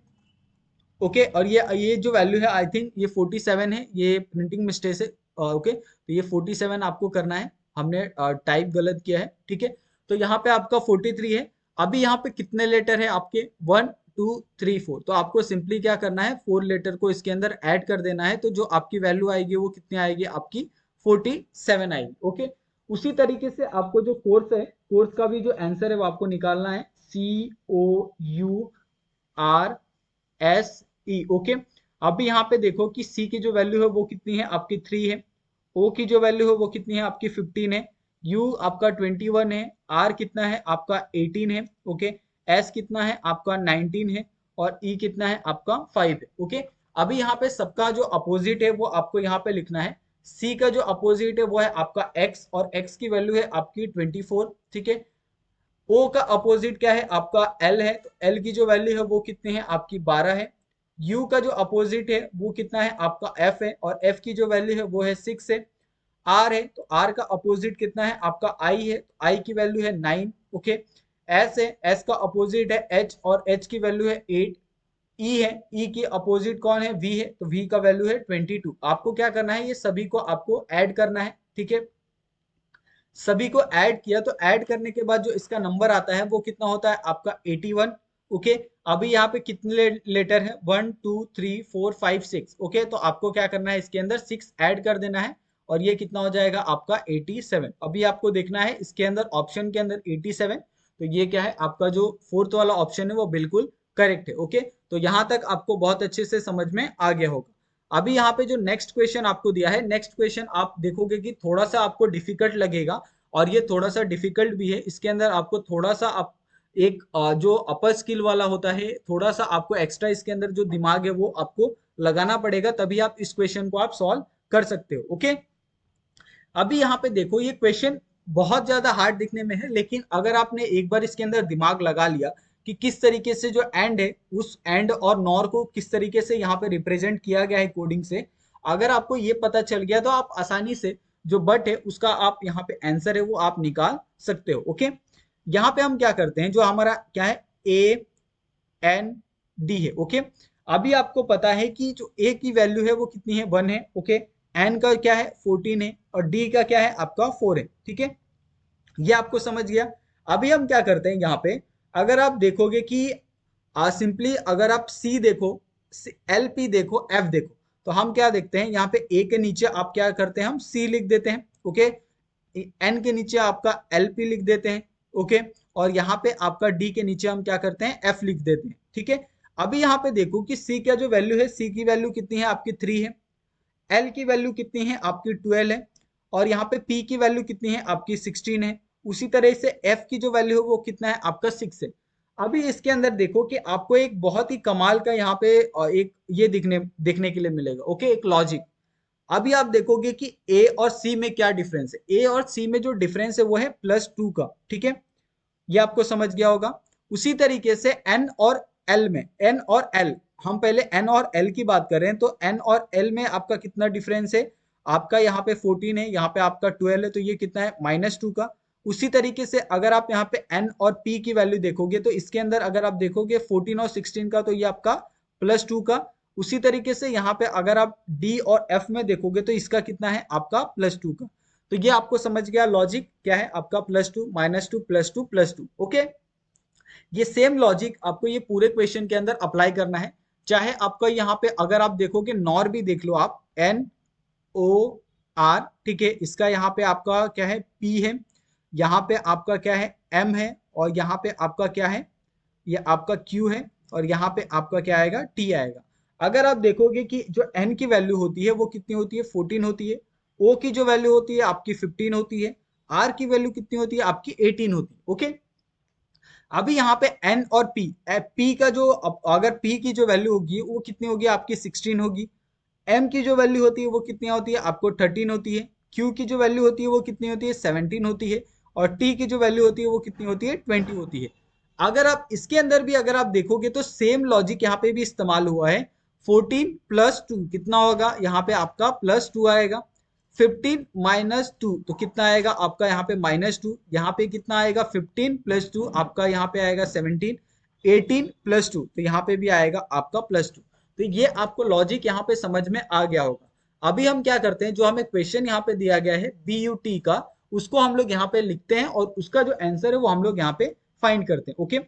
ओके। और ये जो वैल्यू है आई थिंक ये 47 है, ये प्रिंटिंग मिस्टेक है, ओके। तो ये 47 आपको करना है, हमने टाइप गलत किया है, ठीक है। तो यहाँ पे आपका 43 है। अभी यहाँ पे कितने लेटर है आपके 1 2 3 4, तो आपको सिंपली क्या करना है 4 लेटर को इसके अंदर ऐड कर देना है, तो जो आपकी वैल्यू आएगी वो कितनी आएगी आपकी 47 आएगी, ओके। उसी तरीके से आपको जो कोर्स है, कोर्स का भी जो आंसर है वो आपको निकालना है, COURSE, ओके। अभी यहाँ पे देखो कि सी की जो वैल्यू है वो कितनी है आपकी 3 है, ओ की जो वैल्यू है वो कितनी है आपकी 15 है, यू आपका 21 है, आर कितना है आपका 18 है, ओके, एस कितना है आपका 19 है, और ई कितना है आपका 5 है, ओके। अभी यहाँ पे सबका जो अपोजिट है वो आपको यहाँ पे लिखना है। सी का जो अपोजिट है वो है आपका एक्स, और एक्स की वैल्यू है आपकी 24, ठीक है। ओ का अपोजिट क्या है आपका एल है, तो एल की जो वैल्यू है वो कितनी है आपकी 12 है। यू का जो अपोजिट है वो कितना है आपका एफ है, और एफ की जो वैल्यू है वो है 6 है। आर है, तो आर का अपोजिट कितना है आपका आई है, तो आई की वैल्यू है 9, ओके। एस है, एस का अपोजिट है एच, और एच की वैल्यू है 8। ई है, ई की अपोजिट कौन है वी है, तो वी का वैल्यू है 22। आपको क्या करना है, ये सभी को आपको ऐड करना है, ठीक है। सभी को ऐड किया, तो ऐड करने के बाद जो इसका नंबर आता है वो कितना होता है आपका 81, ओके। अभी यहाँ पे कितने लेटर है 1 2 3 4 5 6, ओके। तो आपको क्या करना है इसके अंदर 6 ऐड कर देना है, और ये कितना हो जाएगा आपका 87। अभी आपको देखना है इसके अंदर ऑप्शन के अंदर 87, तो ये क्या है आपका जो फोर्थ वाला ऑप्शन है वो बिल्कुल करेक्ट है, ओके। तो यहाँ तक आपको बहुत अच्छे से समझ में आ गया होगा। अभी यहाँ पे जो नेक्स्ट क्वेश्चन आपको दिया है, नेक्स्ट क्वेश्चन आप देखोगे कि थोड़ा सा आपको डिफिकल्ट लगेगा, और ये थोड़ा सा डिफिकल्ट भी है। इसके अंदर आपको थोड़ा सा आप एक जो अपर स्किल वाला होता है, थोड़ा सा आपको एक्स्ट्रा इसके अंदर जो दिमाग है वो आपको लगाना पड़ेगा, तभी आप इस क्वेश्चन को आप सॉल्व कर सकते हो, ओके। अभी यहाँ पे देखो ये क्वेश्चन बहुत ज्यादा हार्ड दिखने में है, लेकिन अगर आपने एक बार इसके अंदर दिमाग लगा लिया कि किस तरीके से जो एंड है उस एंड और नॉर को किस तरीके से यहाँ पे रिप्रेजेंट किया गया है कोडिंग से, अगर आपको ये पता चल गया तो आप आसानी से जो बट है उसका आप यहाँ पे आंसर है वो आप निकाल सकते हो। ओके, यहाँ पे हम क्या करते हैं, जो हमारा क्या है ए एन डी है। ओके, अभी आपको पता है कि जो ए की वैल्यू है वो कितनी है, 1 है। ओके, एन का क्या है 14 है और डी का क्या है आपका 4 है। ठीक है, ये आपको समझ गया। अभी हम क्या करते हैं यहाँ पे, अगर आप देखोगे कि सिंपली अगर आप सी देखो, एल पी देखो, एफ देखो, तो हम क्या देखते हैं यहाँ पे ए के नीचे आप क्या करते हैं, हम सी लिख देते हैं। ओके, एन के नीचे आपका एल पी लिख देते हैं। ओके, और यहाँ पे आपका डी के नीचे हम क्या करते हैं, एफ लिख देते हैं। ठीक है, अभी यहाँ पे देखो कि सी का जो वैल्यू है, सी की वैल्यू कितनी है आपकी 3 है, एल की वैल्यू कितनी है आपकी 12 है, और यहाँ पे पी की वैल्यू कितनी है आपकी 16 है। उसी तरह से एफ की जो वैल्यू है वो कितना है आपका 6 है। अभी इसके अंदर देखो कि आपको एक बहुत ही कमाल का यहाँ पे एक ये देखने के लिए मिलेगा। ओके, एक लॉजिक। अभी आप देखोगे कि ए और सी में क्या डिफरेंस है, ए और सी में जो डिफरेंस है वो है +2 का। ठीक है, ये आपको समझ गया होगा। उसी तरीके से एन और एल में, एन और एल, हम पहले एन और एल की बात कर रहे हैं, तो एन और एल में आपका कितना डिफरेंस है, आपका यहाँ पे 14 है, यहाँ पे आपका 12 है, तो ये कितना है -2 का। उसी तरीके से अगर आप यहाँ पे एन और पी की वैल्यू देखोगे तो इसके अंदर अगर आप देखोगे 14 और 16 का, तो ये आपका +2 का। उसी तरीके से यहाँ पे अगर आप डी और एफ में देखोगे तो इसका कितना है आपका +2 का। तो ये आपको समझ गया लॉजिक क्या है आपका, +2 -2 +2 +2। ओके, ये सेम लॉजिक आपको ये पूरे क्वेश्चन के अंदर अप्लाई करना है। चाहे आपका यहाँ पे अगर आप देखोगे नॉर भी देख लो आप, NOR। ठीक है, इसका यहाँ पे आपका क्या है P है, यहाँ पे आपका क्या है M है, और यहाँ पे आपका क्या है, ये आपका Q है, और यहाँ पे आपका क्या आएगा T आएगा। अगर आप देखोगे कि जो N की वैल्यू होती है वो कितनी होती है, 14 होती है। O की जो वैल्यू होती है आपकी 15 होती है। R की वैल्यू कितनी होती है आपकी 18 होती है। ओके, अभी यहाँ पे N और P का जो अगर P की जो वैल्यू होगी वो कितनी होगी आपकी 16 होगी। M की जो वैल्यू होती है वो कितनी होती है आपको 13 होती है। Q की जो वैल्यू होती है वो कितनी होती है 17 होती है। और T की जो वैल्यू होती है वो कितनी होती है 20 होती है। अगर आप इसके अंदर भी अगर आप देखोगे तो सेम लॉजिक यहाँ पे भी इस्तेमाल हुआ है। 14 + 2 कितना होगा, यहाँ पे आपका +2 आएगा। 15 - 2 तो कितना आएगा आपका यहाँ पे -2। यहाँ पे कितना आएगा 15 + 2 आपका यहाँ पे आएगा 17। 18 + 2 तो यहाँ पे भी आएगा आपका +2। तो ये आपको लॉजिक यहाँ पे समझ में आ गया होगा। अभी हम क्या करते हैं, जो हमें क्वेश्चन यहाँ पे दिया गया है BUT का, उसको हम लोग यहाँ पे लिखते हैं और उसका जो आंसर है वो हम लोग यहाँ पे फाइंड करते हैं। ओके,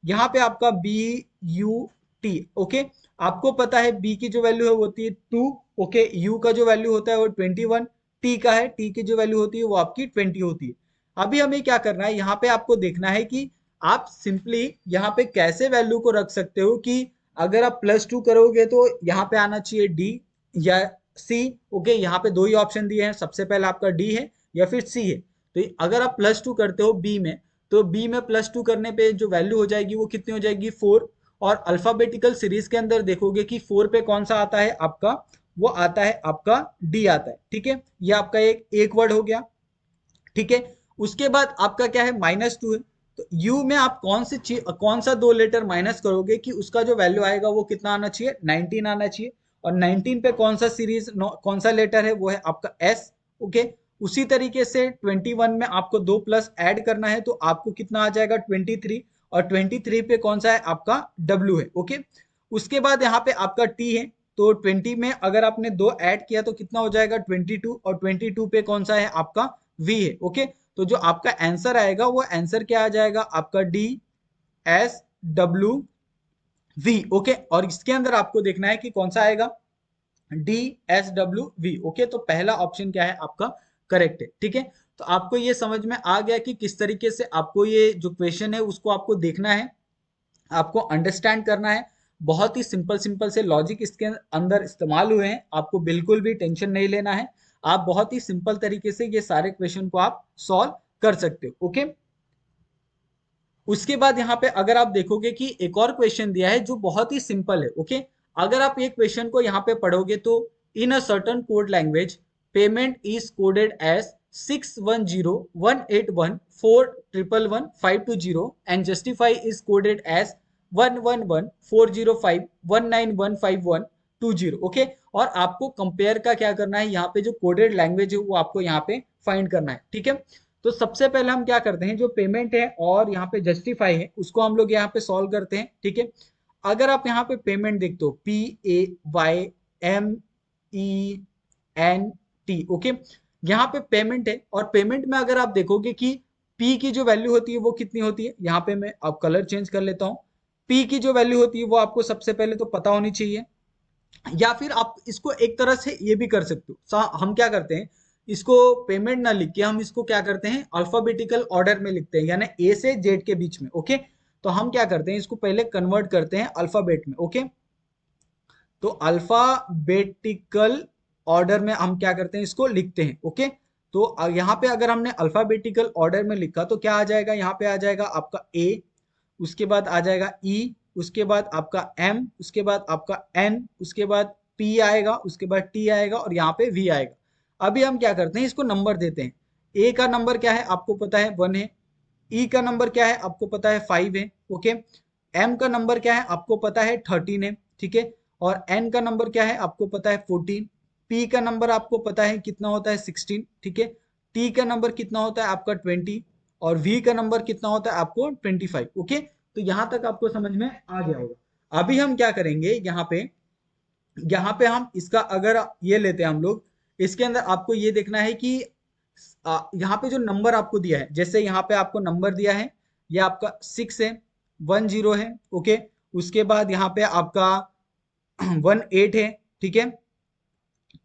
यहाँ पे आपका BUT। ओके, आपको पता है B की जो वैल्यू है वो होती है 2। ओके, U का जो वैल्यू होता है वो 21। T का है, T की जो वैल्यू होती है वो आपकी 20 होती है। अभी हमें क्या करना है, यहाँ पे आपको देखना है कि आप सिंपली यहाँ पे कैसे वैल्यू को रख सकते हो कि अगर आप +2 करोगे तो यहाँ पे आना चाहिए D या C। ओके, यहाँ पे दो ही ऑप्शन दिए हैं, सबसे पहले आपका D है या फिर C है। तो अगर आप +2 करते हो B में, तो B में +2 करने पे जो वैल्यू हो जाएगी वो कितनी हो जाएगी 4। और अल्फाबेटिकल सीरीज के अंदर देखोगे कि 4 पे कौन सा आता है आपका, वो आता है आपका D आता है। ठीक है, ये आपका एक वर्ड हो गया। ठीक है, उसके बाद आपका क्या है -2 है। तो U में आप कौन सा दो लेटर माइनस करोगे कि उसका जो वैल्यू आएगा वो कितना आना चाहिए 19 आना चाहिए। और 19 पे कौन सा सीरीज कौन सा लेटर है, वो है आपका S। ओके, उसी तरीके से 21 में आपको 2 प्लस ऐड करना है तो आपको कितना आ जाएगा 23। और 23 पे कौन सा है आपका W है। ओके, उसके बाद यहाँ पे आपका T है, तो 20 में अगर आपने 2 ऐड किया तो कितना हो जाएगा 22। और 22 पे कौन सा है आपका V है। ओके, तो जो आपका आंसर आएगा वो आंसर क्या आ जाएगा आपका DSWV। ओके, और इसके अंदर आपको देखना है कि कौन सा आएगा DSWV। ओके, तो पहला ऑप्शन क्या है आपका करेक्ट है। ठीक है, तो आपको ये समझ में आ गया कि किस तरीके से आपको ये जो क्वेश्चन है उसको आपको देखना है, आपको अंडरस्टैंड करना है। बहुत ही सिंपल सिंपल से लॉजिक इसके अंदर इस्तेमाल हुए हैं, आपको बिल्कुल भी टेंशन नहीं लेना है। आप बहुत ही सिंपल तरीके से ये सारे क्वेश्चन को आप सॉल्व कर सकते हो। ओके, उसके बाद यहाँ पे अगर आप देखोगे कि एक और क्वेश्चन दिया है जो बहुत ही सिंपल है। ओके, अगर आप ये क्वेश्चन को यहाँ पे पढ़ोगे तो in a certain code language payment is coded as 6101814115520 and justify is coded as 1114051915120 okay. और आपको कंपेयर का क्या करना है, यहाँ पे जो कोडेड लैंग्वेज है वो आपको यहाँ पे फाइंड करना है, ठीक है। तो सबसे पहले हम क्या करते हैं, जो पेमेंट है और यहाँ पे जस्टिफाई है उसको हम लोग यहाँ पे सॉल्व करते हैं, ठीक है। अगर आप यहाँ पे पेमेंट देखते हो PAYMENT, ओके, यहाँ पे पेमेंट है और पेमेंट में अगर आप देखोगे कि P की जो वैल्यू होती है वो कितनी होती है, यहाँ पे मैं अब कलर चेंज कर लेता हूँ। P की जो वैल्यू होती है वो आपको सबसे पहले तो पता होनी चाहिए, या फिर आप इसको एक तरह से ये भी कर सकते हो। हम क्या करते हैं, इसको पेमेंट ना लिख के हम इसको क्या करते हैं, अल्फाबेटिकल ऑर्डर में लिखते हैं, यानी ए से जेड के बीच में, ओके। तो हम क्या करते हैं, इसको पहले कन्वर्ट करते हैं अल्फाबेट में, ओके। तो अल्फाबेटिकल ऑर्डर में हम क्या करते हैं, इसको लिखते हैं, ओके। तो यहाँ पे अगर हमने अल्फाबेटिकल ऑर्डर में लिखा तो क्या आ जाएगा, यहाँ पे आ जाएगा आपका ए, उसके बाद आ जाएगा ई, उसके बाद आपका एम, उसके बाद आपका एन, उसके बाद पी आएगा, उसके बाद टी आएगा और यहाँ पे वी आएगा। अभी हम क्या करते हैं, इसको नंबर देते हैं। ए का नंबर क्या है आपको पता है 1 है, ई का नंबर क्या है आपको पता है 5 है, ओके। एम का नंबर क्या है आपको पता है 13 है, ठीक है। और एन का नंबर क्या है आपको पता है 14। पी का नंबर आपको पता है कितना होता है 16, ठीक है। टी का नंबर कितना होता है आपका 20 और वी का नंबर कितना होता है आपको 25, ओके। तो यहाँ तक आपको समझ में आ गया होगा। अभी हम क्या करेंगे, यहाँ पे हम इसका अगर ये लेते हैं हम लोग, इसके अंदर आपको ये देखना है कि यहाँ पे जो नंबर आपको दिया है, जैसे यहाँ पे आपको नंबर दिया है, ये आपका 6 है, 10 है, ओके। उसके बाद यहाँ पे आपका 18 है, ठीक है।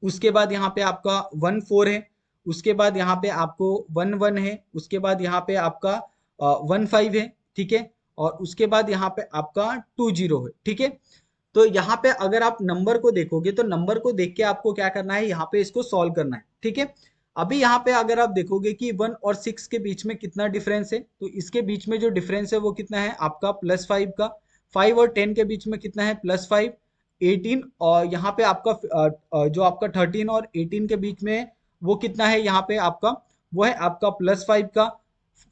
उसके बाद यहाँ पे आपका 14 है, उसके बाद यहाँ पे आपको 11 है, उसके बाद यहाँ पे आपका 15 है, ठीक है। और उसके बाद यहाँ पे आपका 20 है, ठीक है। तो यहाँ पे अगर आप नंबर को देखोगे तो नंबर को देख के आपको क्या करना है, यहाँ पे इसको सॉल्व करना है, ठीक है। अभी यहाँ पे अगर आप देखोगे कि 1 और 6 के बीच में कितना डिफरेंस है, तो इसके बीच में जो डिफरेंस है वो कितना है आपका +5 का। 5 और 10 के बीच में कितना है +5, 18। और यहाँ पे आपका जो आपका 13 और 18 के बीच में वो कितना है, यहाँ पे आपका वो है आपका +5 का।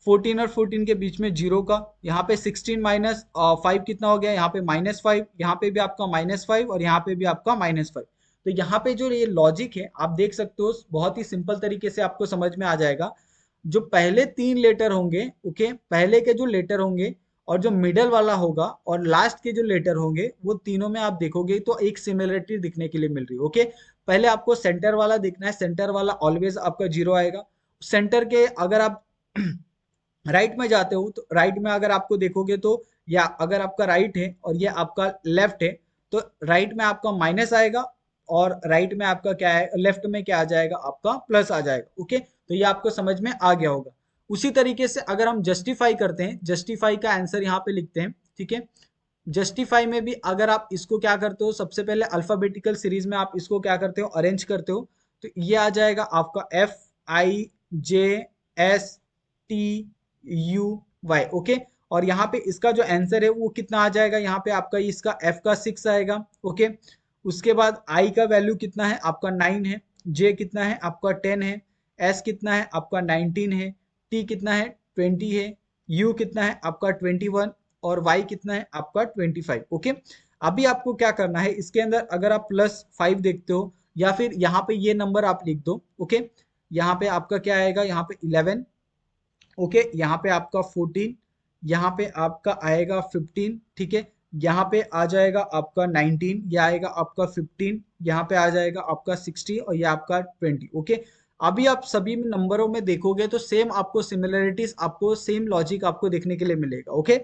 14 और 14 के बीच में 0 का। यहाँ पे 16 माइनस 5 कितना हो गया, यहाँ पे -5, यहाँ पे भी आपका -5 और यहाँ पे भी आपका -5। तो यहाँ पे जो ये लॉजिक है आप देख सकते हो, बहुत ही सिंपल तरीके से आपको समझ में आ जाएगा। जो पहले 3 लेटर होंगे, ओके, पहले के जो लेटर होंगे और जो मिडल वाला होगा और लास्ट के जो लेटर होंगे, वो तीनों में आप देखोगे तो एक सिमिलरिटी दिखने के लिए मिल रही है, ओके। पहले आपको सेंटर वाला देखना है, सेंटर वाला ऑलवेज आपका 0 आएगा। सेंटर के अगर आप राइट में जाते हो तो राइट में अगर आपको देखोगे तो, या अगर आपका राइट है और ये आपका लेफ्ट है, तो राइट में आपका माइनस आएगा और राइट में आपका क्या है, लेफ्ट में क्या आ जाएगा आपका प्लस आ जाएगा, ओके। तो ये आपको समझ में आ गया होगा। उसी तरीके से अगर हम जस्टिफाई करते हैं, जस्टिफाई का आंसर यहाँ पे लिखते हैं, ठीक है। जस्टिफाई में भी अगर आप इसको क्या करते हो, सबसे पहले अल्फाबेटिकल सीरीज में आप इसको क्या करते हो, अरेंज करते हो। तो ये आ जाएगा आपका FIJSTUY, ओके। और यहाँ पे इसका जो आंसर है वो कितना आ जाएगा, यहाँ पे आपका इसका F का 6 आएगा, ओके। उसके बाद I का वैल्यू कितना है आपका 9 है, J कितना है आपका 10 है, S कितना है आपका 19 है, T कितना है 20 है, U कितना है आपका 21 और Y कितना है आपका 25, ओके। अभी आपको क्या करना है, इसके अंदर अगर आप +5 देखते हो या फिर यहाँ पे ये नंबर आप लिख दो, ओके। यहाँ पे आपका क्या आएगा, यहाँ पे 11, ओके। यहाँ पे आपका 14, यहाँ पे आपका आएगा 15, ठीक है। यहाँ पे आ जाएगा आपका 19, ये आएगा आपका 15, यहाँ पे आ जाएगा आपका 60 और ये आपका 20, ओके। अभी आप सभी नंबरों में देखोगे तो सेम आपको सिमिलरिटीज, आपको सेम लॉजिक आपको देखने के लिए मिलेगा, ओके।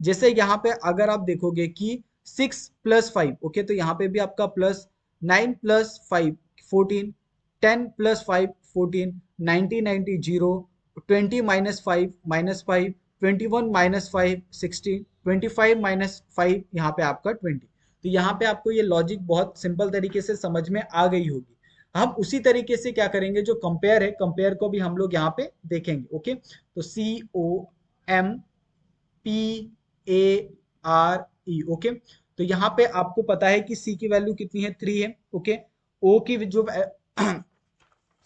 जैसे यहाँ पे अगर आप देखोगे कि 6 + 5, ओके, तो यहाँ पे भी आपका प्लस, 9 + 5 14, 10 + 5 14, 90 90 0, 20 - 5 -5, 21 - 5 16, 25 - 5 यहाँ पे आपका 20। तो यहाँ पे आपको ये लॉजिक बहुत सिंपल तरीके से समझ में आ गई होगी। हम उसी तरीके से क्या करेंगे, जो कंपेयर है, कंपेयर को भी हम लोग यहाँ पे देखेंगे, ओके। तो COMPARE, ओके। तो यहाँ पे आपको पता है कि C की वैल्यू कितनी है, 3 है, ओके। O की जो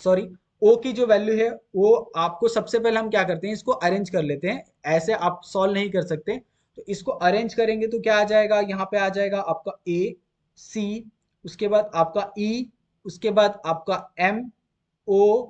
सॉरी, ओ की जो वैल्यू है वो आपको सबसे पहले हम क्या करते हैं, इसको अरेंज कर लेते हैं, ऐसे आप सॉल्व नहीं कर सकते। तो इसको अरेंज करेंगे तो क्या आ जाएगा, यहाँ पे आ जाएगा आपका ए सी, उसके बाद आपका ई, उसके बाद आपका M O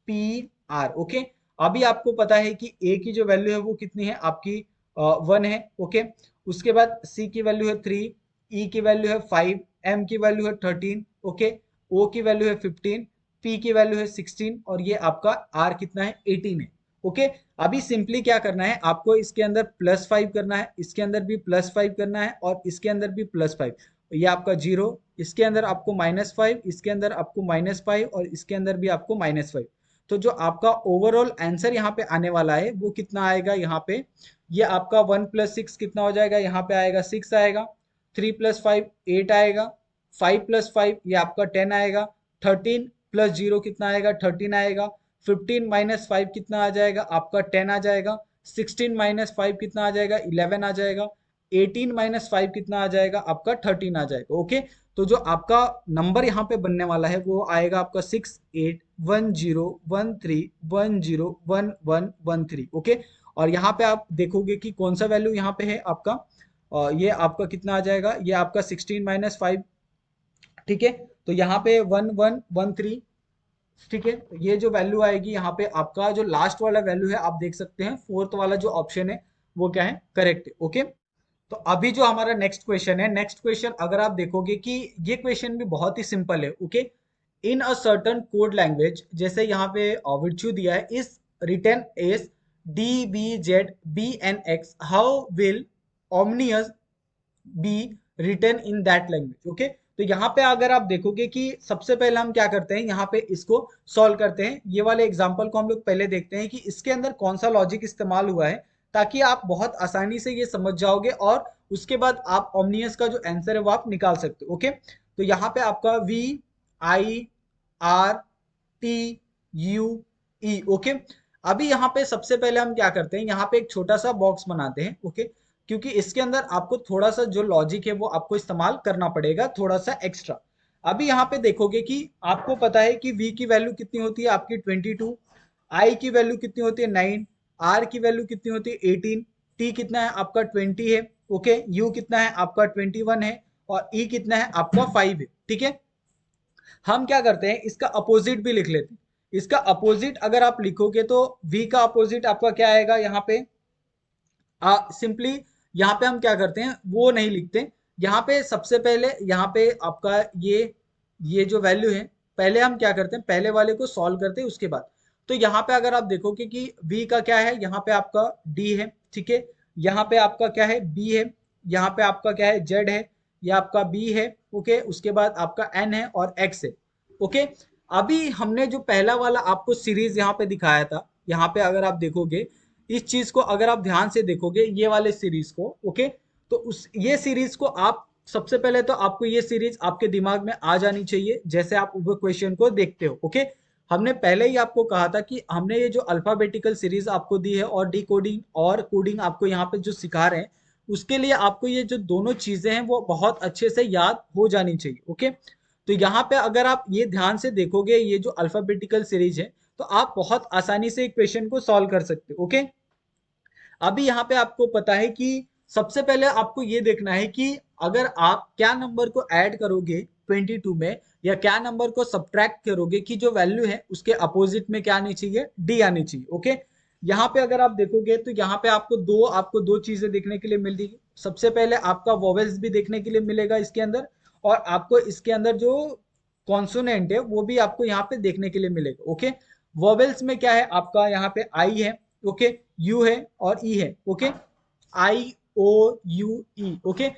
P R. Okay, अभी आपको पता है कि ए की जो वैल्यू है वो कितनी है आपकी, 1 है। ओके, उसके बाद सी की वैल्यू है 3, ई की वैल्यू है 5, एम की वैल्यू है 13। ओके, ओ की वैल्यू है 15, पी की वैल्यू है 16 और ये आपका आर कितना है, 18 है। ओके, अभी सिंपली क्या करना है आपको, इसके अंदर +5 करना है, इसके अंदर भी +5 करना है और इसके अंदर भी +5। ये आपका 0, इसके अंदर आपको -5, इसके अंदर आपको -5 और इसके अंदर भी आपको -5। तो जो आपका ओवरऑल आंसर यहाँ पे आने वाला है वो कितना आएगा, यहाँ पे ये आपका 1 + 6 कितना हो जाएगा, यहाँ पे आएगा 6 आएगा, 3 + 5 8 आएगा, 5 + 5 ये आपका 10 आएगा, 13 + 0 कितना आएगा, 13 आएगा, 15 - 5 कितना आ जाएगा आपका 10 आ जाएगा, 16 - 5 कितना आ जाएगा 11 आ जाएगा, 18 - 5 कितना आ जाएगा आपका 13 आ जाएगा। ओके, तो जो आपका नंबर यहाँ पे बनने वाला है वो आएगा आपका 681013101113। ओके, और यहाँ पे आप देखोगे कि कौन सा वैल्यू यहाँ पे है आपका, ये आपका कितना आ जाएगा, ये आपका 16 - 5। ठीक है, तो यहाँ पे 1113। ठीक है, तो ये जो वैल्यू आएगी यहाँ पे, आपका जो लास्ट वाला वैल्यू है आप देख सकते हैं, फोर्थ वाला जो ऑप्शन है वो क्या है, करेक्ट है। ओके, तो अभी जो हमारा नेक्स्ट क्वेश्चन है, नेक्स्ट क्वेश्चन अगर आप देखोगे कि ये क्वेश्चन भी बहुत ही सिंपल है। Okay, in a certain code language, जैसे यहाँ पे विर्च्यू दिया है, is written S D B Z B N X, how will ominous be written in that language. Okay, तो यहाँ पे अगर आप देखोगे कि सबसे पहले हम क्या करते हैं, यहाँ पे इसको सॉल्व करते हैं। ये वाले एग्जांपल को हम लोग पहले देखते हैं कि इसके अंदर कौन सा लॉजिक इस्तेमाल हुआ है, ताकि आप बहुत आसानी से ये समझ जाओगे और उसके बाद आप ओमनियस का जो आंसर है वो आप निकाल सकते हो। ओके, तो यहाँ पे आपका V I R T U E. Okay, अभी यहाँ पे सबसे पहले हम क्या करते हैं, यहाँ पे एक छोटा सा बॉक्स बनाते हैं। ओके, क्योंकि इसके अंदर आपको थोड़ा सा जो लॉजिक है वो आपको इस्तेमाल करना पड़ेगा, थोड़ा सा एक्स्ट्रा। अभी यहाँ पे देखोगे कि आपको पता है कि v की वैल्यू कितनी होती है आपकी 22, i की वैल्यू कितनी होती है 9, r की वैल्यू कितनी होती है 18, t कितना है आपका 20 है। ओके, u कितना है आपका 21 है और e कितना है आपका 5 है। ठीक है, हम क्या करते हैं, इसका अपोजिट भी लिख लेते हैं। इसका अपोजिट अगर आप लिखोगे तो v का अपोजिट आपका क्या आएगा, यहाँ पे सिंपली यहाँ पे हम क्या करते हैं वो नहीं लिखते। यहाँ पे सबसे पहले यहाँ पे आपका ये जो वैल्यू है, पहले हम क्या करते हैं, पहले वाले को सॉल्व करते हैं उसके बाद। तो यहाँ पे अगर आप देखोगे कि v का क्या है, यहाँ पे आपका d है। ठीक है, यहाँ पे आपका क्या है b है, यहाँ पे आपका क्या है z है, ये आपका b है। ओके, उसके बाद आपका n है और x है। ओके, अभी हमने जो पहला वाला आपको सीरीज यहाँ पे दिखाया था, यहाँ पे अगर आप देखोगे इस चीज को, अगर आप ध्यान से देखोगे ये वाले सीरीज को, ओके, तो उस ये सीरीज को आप सबसे पहले तो आपको ये सीरीज आपके दिमाग में आ जानी चाहिए जैसे आप वो क्वेश्चन को देखते हो। ओके, हमने पहले ही आपको कहा था कि हमने ये जो अल्फाबेटिकल सीरीज आपको दी है और डिकोडिंग और कोडिंग आपको यहाँ पे जो सिखा रहे हैं, उसके लिए आपको ये जो दोनों चीजें हैं वो बहुत अच्छे से याद हो जानी चाहिए। ओके, तो यहाँ पे अगर आप ये ध्यान से देखोगे ये जो अल्फाबेटिकल सीरीज है, तो आप बहुत आसानी से क्वेश्चन को सॉल्व कर सकते हो। ओके, अभी यहाँ पे आपको पता है कि सबसे पहले आपको ये देखना है कि अगर आप क्या नंबर को ऐड करोगे 22 में, या क्या नंबर को सब्ट्रैक्ट करोगे, कि जो वैल्यू है उसके अपोजिट में क्या आनी चाहिए, डी आनी चाहिए। ओके, यहाँ पे अगर आप देखोगे तो यहाँ पे आपको दो चीजें देखने के लिए मिलेगी। सबसे पहले आपका वोवेल्स भी देखने के लिए मिलेगा इसके अंदर, और आपको इसके अंदर जो कॉन्सोनेंट है वो भी आपको यहाँ पे देखने के लिए मिलेगा। ओके, वोवेल्स में क्या है आपका, यहाँ पे आई है, ओके, यू है और ई है। Okay, I O U E. Okay,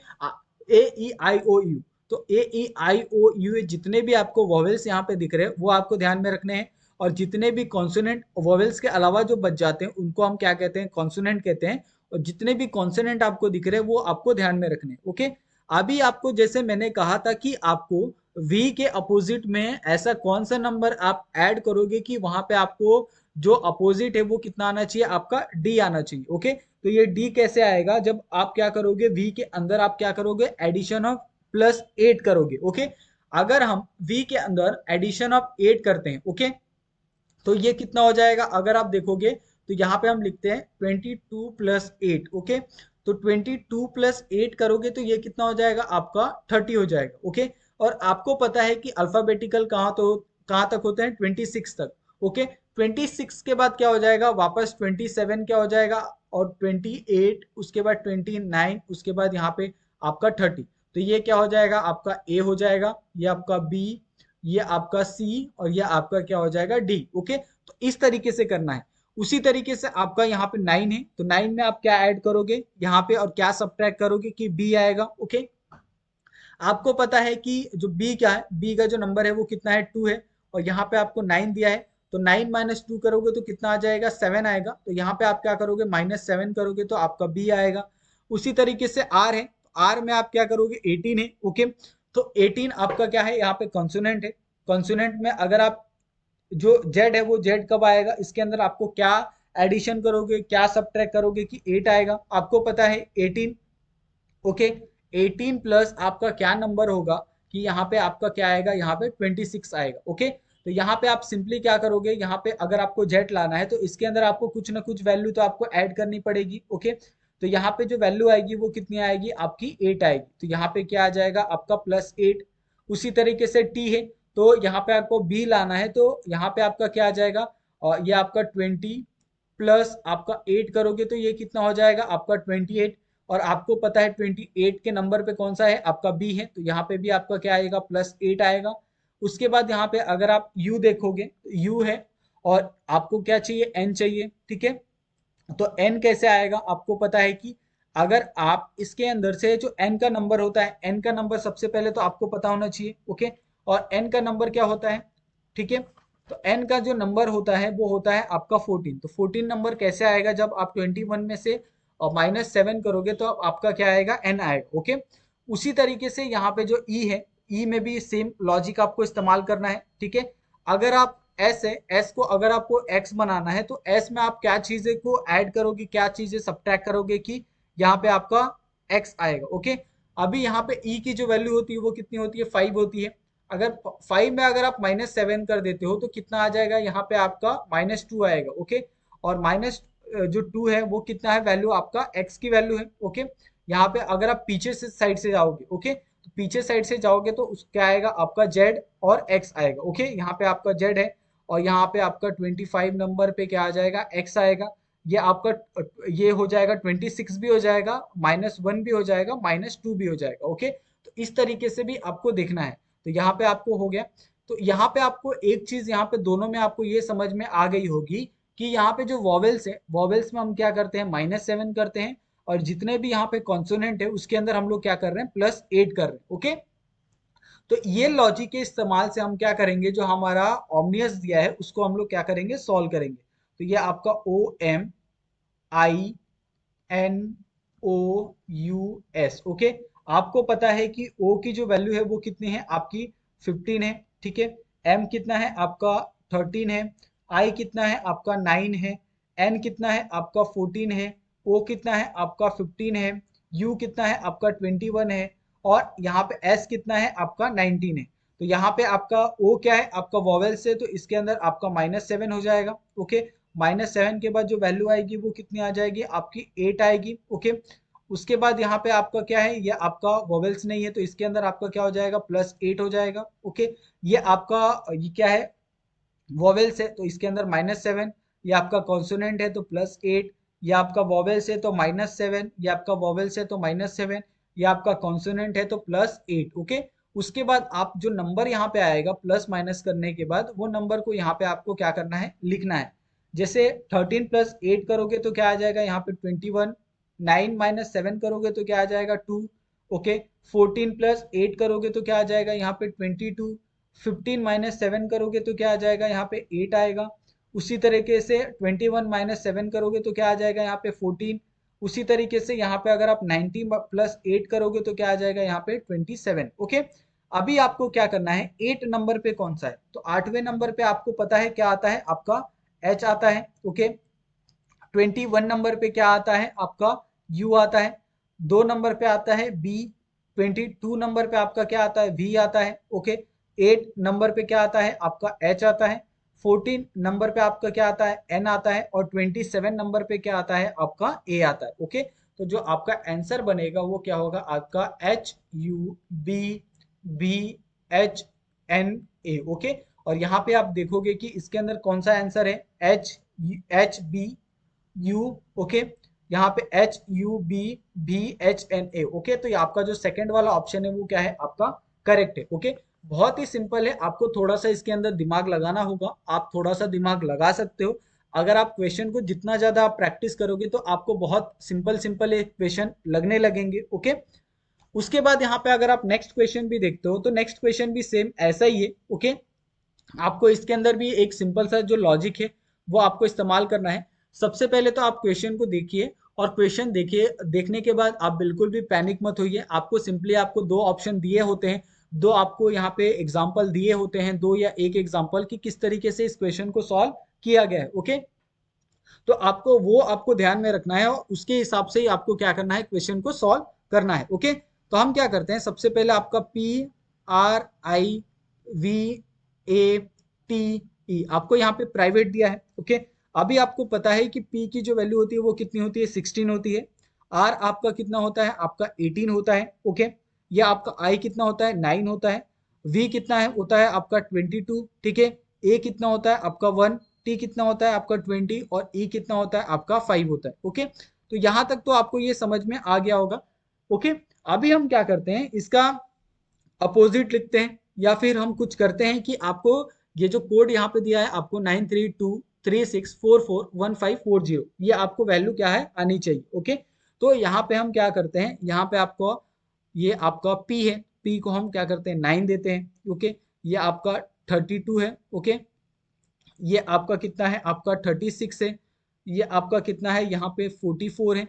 A E I O U. तो A E I O you जितने भी आपको वोवेल्स यहाँ पे दिख रहे हैं वो आपको ध्यान में रखने हैं, और जितने भी कॉन्सोनेंट वोवेल्स के अलावा जो बच जाते हैं उनको हम क्या कहते हैं, कॉन्सोनेंट कहते हैं। और जितने भी कॉन्सोनेंट आपको दिख रहे हैं वो आपको ध्यान में रखने हैं। ओके, अभी आपको जैसे मैंने कहा था कि आपको v के अपोजिट में ऐसा कौन सा नंबर आप ऐड करोगे कि वहां पे आपको जो अपोजिट है वो कितना आना चाहिए, आपका d आना चाहिए। ओके, तो ये d कैसे आएगा, जब आप क्या करोगे v के अंदर आप क्या करोगे, एडिशन ऑफ +8 करोगे। ओके, अगर हम v के अंदर एडिशन ऑफ 8 करते हैं, ओके, तो ये कितना हो जाएगा, अगर आप देखोगे तो यहाँ पे हम लिखते हैं 22 + 8। ओके, तो 22 + 8 करोगे तो ये कितना हो जाएगा आपका 30 हो जाएगा। ओके, और आपको पता है कि अल्फाबेटिकल कहाँ तक होते हैं, 26 तक। ओके, 26 के बाद क्या हो जाएगा, वापस 27 क्या हो जाएगा, और 28, उसके बाद 29, उसके बाद यहाँ पे आपका 30। तो ये क्या हो जाएगा आपका ए हो जाएगा, ये आपका बी, ये आपका सी, और ये आपका क्या हो जाएगा डी। ओके, तो इस तरीके से करना है। उसी तरीके से आपका यहाँ पे 9 है, तो 9 में आप क्या ऐड करोगे यहाँ पे, और क्या सब्ट्रैक्ट करोगे कि बी आएगा। ओके, आपको पता है कि जो बी क्या है, बी का जो नंबर है वो कितना है, 2 है, और यहाँ पे आपको 9 दिया है, तो 9 - 2 करोगे तो कितना आ जाएगा, 7 आएगा। तो यहाँ पे आप क्या करोगे, -7 करोगे तो आपका बी आएगा। उसी तरीके से आर है, आर में आप क्या करोगे, 18 है। ओके, तो 18 आपका क्या है, यहाँ पे कॉन्सोनेंट है। कॉन्सोनेंट में अगर आप जो जेड है वो जेड कब आएगा, इसके अंदर आपको क्या एडिशन करोगे, क्या सब्ट्रैक्ट करोगे कि 8 आएगा। आपको पता है 18। ओके, 18 प्लस आपका क्या नंबर होगा कि यहाँ पे आपका क्या आएगा, यहाँ पे 26 आएगा। ओके, तो यहाँ पे आप सिंपली क्या करोगे, यहाँ पे अगर आपको जेड लाना है तो इसके अंदर आपको कुछ ना कुछ वैल्यू तो आपको ऐड करनी पड़ेगी। ओके, तो यहाँ पे जो वैल्यू आएगी वो कितनी आएगी आपकी 8 आएगी, तो यहाँ पे क्या आ जाएगा आपका +8। उसी तरीके से टी है, तो यहाँ पे आपको बी लाना है, तो यहाँ पे आपका क्या आ जाएगा, और ये आपका 20 प्लस आपका 8 करोगे तो ये कितना हो जाएगा आपका 28। और आपको पता है 28 के नंबर पे कौन सा है आपका बी है, तो यहाँ पे भी आपका क्या आएगा, +8 आएगा। उसके बाद यहाँ पे अगर आप यू देखोगे, यू है, और आपको क्या चाहिए, एन चाहिए। ठीक है, तो एन कैसे आएगा, आपको पता है कि अगर आप इसके अंदर से जो एन का नंबर होता है, एन का नंबर सबसे पहले तो आपको पता होना चाहिए। ओके, और एन का नंबर क्या होता है, ठीक है, तो एन का जो नंबर होता है वो होता है आपका 14। तो 14 नंबर कैसे आएगा, जब आप 21 में से -7 करोगे तो आपका क्या आएगा, एन आएगा। ओके, उसी तरीके से यहाँ पे जो ई है, ई में भी सेम लॉजिक आपको इस्तेमाल करना है। ठीक है, अगर आप एस है, एस को अगर आपको एक्स बनाना है तो एस में आप क्या चीजें को ऐड करोगे, क्या चीजें सब्ट्रैक्ट करोगे कि यहाँ पे आपका एक्स आएगा। ओके, अभी यहाँ पे ई की जो वैल्यू होती है वो कितनी होती है, 5 होती है। अगर 5 में अगर आप -7 कर देते हो तो कितना आ जाएगा, यहाँ पे आपका -2 आएगा। ओके, और माइनस जो 2 है वो कितना है, वैल्यू आपका एक्स की वैल्यू है। ओके, यहाँ पे अगर आप पीछे से साइड से जाओगे, ओके, तो पीछे साइड से जाओगे तो क्या आएगा आपका जेड और एक्स आएगा। ओके, यहाँ पे आपका जेड है, और यहाँ पे आपका 25 नंबर पे क्या आ जाएगा, एक्स आएगा। ये आपका ये हो जाएगा 26 भी हो जाएगा, -1 भी हो जाएगा, -2 भी हो जाएगा। ओके, तो इस तरीके से भी आपको देखना है। तो यहाँ पे आपको हो गया। तो यहाँ पे आपको एक चीज, यहाँ पे दोनों में आपको ये समझ में आ गई होगी कि यहाँ पे जो वॉवेल्स है, वॉवेल्स में हम क्या करते हैं, -7 करते हैं, और जितने भी यहाँ पे कॉन्सोनेंट है उसके अंदर हम लोग क्या कर रहे हैं, +8 कर रहे हैं। ओके, तो ये लॉजिक के इस्तेमाल से हम क्या करेंगे, जो हमारा ऑमनियस दिया है उसको हम लोग क्या करेंगे, सॉल्व करेंगे। तो ये आपका OMINOUS। ओके, आपको पता है कि O की जो वैल्यू है वो कितनी है आपकी 15 है। ठीक है, M कितना है आपका 13 है, I कितना है आपका 9 है, N कितना है आपका 14 है, O कितना है आपका 15 है, U कितना है आपका 21 है, और यहाँ पे S कितना है आपका 19 है। तो यहाँ पे आपका O क्या है आपका वॉवेल से, तो इसके अंदर आपका -7 हो जाएगा। ओके, -7 के बाद जो वैल्यू आएगी वो कितनी आ जाएगी आपकी 8 आएगी। ओके, उसके बाद यहाँ पे आपका क्या है, ये आपका वोवेल्स नहीं है तो इसके अंदर आपका क्या हो जाएगा, +8 हो जाएगा। ओके, ये आपका ये क्या है, वोवेल्स है तो इसके अंदर -7, ये आपका कॉन्सोनेंट है तो +8, ये आपका वोवेल्स है तो -7, ये आपका वोवेल्स है तो -7, ये आपका कॉन्सोनेंट है तो +8। ओके, उसके बाद आप जो नंबर यहाँ पे आएगा प्लस माइनस करने के बाद, वो नंबर को यहाँ पे आपको क्या करना है, लिखना है। जैसे 13 + 8 करोगे तो क्या आ जाएगा यहाँ पे 21, 9 - 7 करोगे तो क्या आ जाएगा 2। ओके, 14 + 8 करोगे तो क्या आ जाएगा यहाँ पे 22, 15 - 7 करोगे तो क्या आ जाएगा यहाँ पे 8 आएगा। उसी तरीके से 21 - 7 करोगे तो क्या आ जाएगा यहाँ पे 14। उसी तरीके से यहाँ पे अगर आप 90 + 8 करोगे तो क्या आ जाएगा यहाँ पे 27। ओके, अभी आपको क्या करना है, 8 नंबर पे कौन सा है, तो 8वें नंबर पे आपको पता है क्या आता है आपका एच आता है। ओके, 21 नंबर पे क्या आता है आपका यू आता है, 2 नंबर पे आता है बी, 22 नंबर पे आपका क्या आता है वी आता है। ओके, 8 नंबर पे क्या आता है आपका एच आता है, 14 नंबर पे आपका क्या आता है, n आता है, और 27 नंबर पे क्या आता है, आपका a आता है। ओके, तो जो आपका आंसर बनेगा वो क्या होगा, आपका HUBBHNA। ओके, और यहाँ पे आप देखोगे कि इसके अंदर कौन सा आंसर है, HBU। ओके, यहाँ पे HUBBHNA। ओके, तो ये आपका जो सेकंड वाला ऑप्शन है वो क्या है, आपका करेक्ट है। ओके, बहुत ही सिंपल है, आपको थोड़ा सा इसके अंदर दिमाग लगाना होगा, आप थोड़ा सा दिमाग लगा सकते हो। अगर आप क्वेश्चन को जितना ज्यादा आप प्रैक्टिस करोगे तो आपको बहुत सिंपल सिंपल क्वेश्चन लगने लगेंगे। ओके, उसके बाद यहाँ पे अगर आप नेक्स्ट क्वेश्चन भी देखते हो तो नेक्स्ट क्वेश्चन भी सेम ऐसा ही है। ओके, आपको इसके अंदर भी एक सिंपल सा जो लॉजिक है वो आपको इस्तेमाल करना है। सबसे पहले तो आप क्वेश्चन को देखिए, और क्वेश्चन देखिए, देखने के बाद आप बिल्कुल भी पैनिक मत होइए। आपको सिंपली आपको दो ऑप्शन दिए होते हैं, दो आपको यहाँ पे एग्जाम्पल दिए होते हैं, दो या एक एग्जाम्पल कि किस तरीके से इस क्वेश्चन को सॉल्व किया गया है। ओके, तो आपको वो आपको ध्यान में रखना है और उसके हिसाब से ही आपको क्या करना है, क्वेश्चन को सॉल्व करना है। ओके, तो हम क्या करते हैं, सबसे पहले आपका PRIVATE आपको यहाँ पे प्राइवेट दिया है। ओके, अभी आपको पता है कि P की जो वैल्यू होती है वो कितनी होती है, 16 होती है। R आपका कितना होता है, आपका 18 होता है। ओके, या आपका I कितना होता है, 9 होता है। V कितना है, होता है आपका 22। ठीक है, A कितना होता है आपका 1, टी कितना होता है आपका 20, और ई कितना होता है आपका 5 होता है। ओके, तो यहां तक तो आपको ये समझ में आ गया होगा। ओके, अभी हम क्या करते हैं, इसका अपोजिट लिखते हैं, या फिर हम कुछ करते हैं कि आपको ये जो कोड यहाँ पे दिया है आपको 9323644154, ये आपको वैल्यू क्या है, आनी चाहिए। ओके, तो यहाँ पे हम क्या करते हैं, यहाँ पे आपको ये आपका P है, P को हम क्या करते हैं, 9 देते हैं। ओके, ये आपका 32 है। ओके, ये आपका कितना है, आपका 36 है। ये आपका कितना है, यहाँ पे 44 है।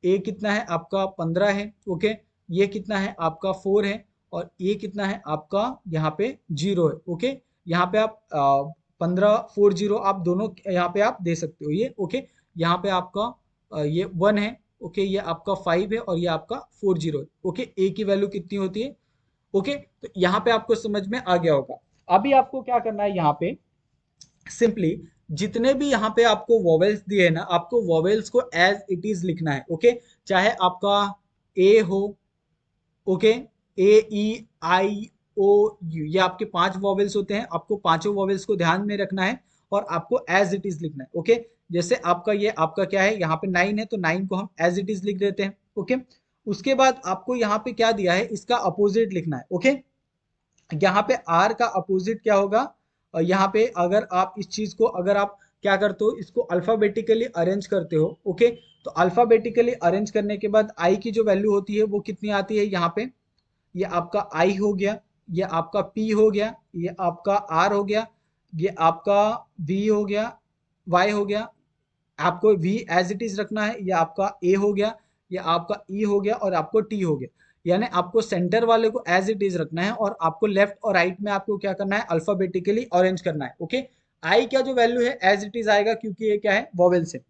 ए कितना है आपका 15 है। ओके, ये कितना है आपका 4 है, और ये कितना है आपका यहाँ पे 0 है। ओके, यहाँ पे आप 15 40 आप दोनों यहाँ पे आप दे सकते हो ये। ओके, यहाँ पे आपका ये 1 है। ओके, ये आपका 5 है, और ये आपका 40 है। ओके, ए की वैल्यू कितनी होती है। ओके, तो यहाँ पे आपको समझ में आ गया होगा। अभी आपको क्या करना है, यहाँ पे सिंपली जितने भी यहाँ पे आपको वॉवेल्स दिए हैं ना, आपको वॉवेल्स को एज इट इज लिखना है। ओके, चाहे आपका ए हो, okay, A E I O you, ये आपके 5 वॉवेल्स होते हैं, आपको पांचों वॉवेल्स को ध्यान में रखना है और आपको एज इट इज लिखना है। ओके, जैसे आपका ये आपका क्या है, यहाँ पे 9 है तो 9 को हम एज इट इज लिख देते हैं। ओके, उसके बाद आपको यहाँ पे क्या दिया है, इसका अपोजिट लिखना है। ओके, यहाँ पे आर का अपोजिट क्या होगा, और यहाँ पे अगर आप इस चीज को अगर आप क्या करते हो, इसको अल्फाबेटिकली अरेंज करते हो। ओके, तो अल्फाबेटिकली अरेंज करने के बाद आई की जो वैल्यू होती है वो कितनी आती है, यहाँ पे ये आपका आई हो गया, ये आपका पी हो गया, ये आपका आर हो गया, ये आपका वी हो गया, वाई हो गया, आपको वी एज इट इज रखना है, ये आपका ए हो गया, ये आपका ई हो गया, और आपको टी हो गया। यानी आपको सेंटर वाले को एज इट इज रखना है, और आपको लेफ्ट और राइट में आपको क्या करना है, अल्फाबेटिकली अरेंज करना है। ओके, आई क्या जो वैल्यू है एज इट इज आएगा, क्योंकि ये क्या है, वॉवेल से।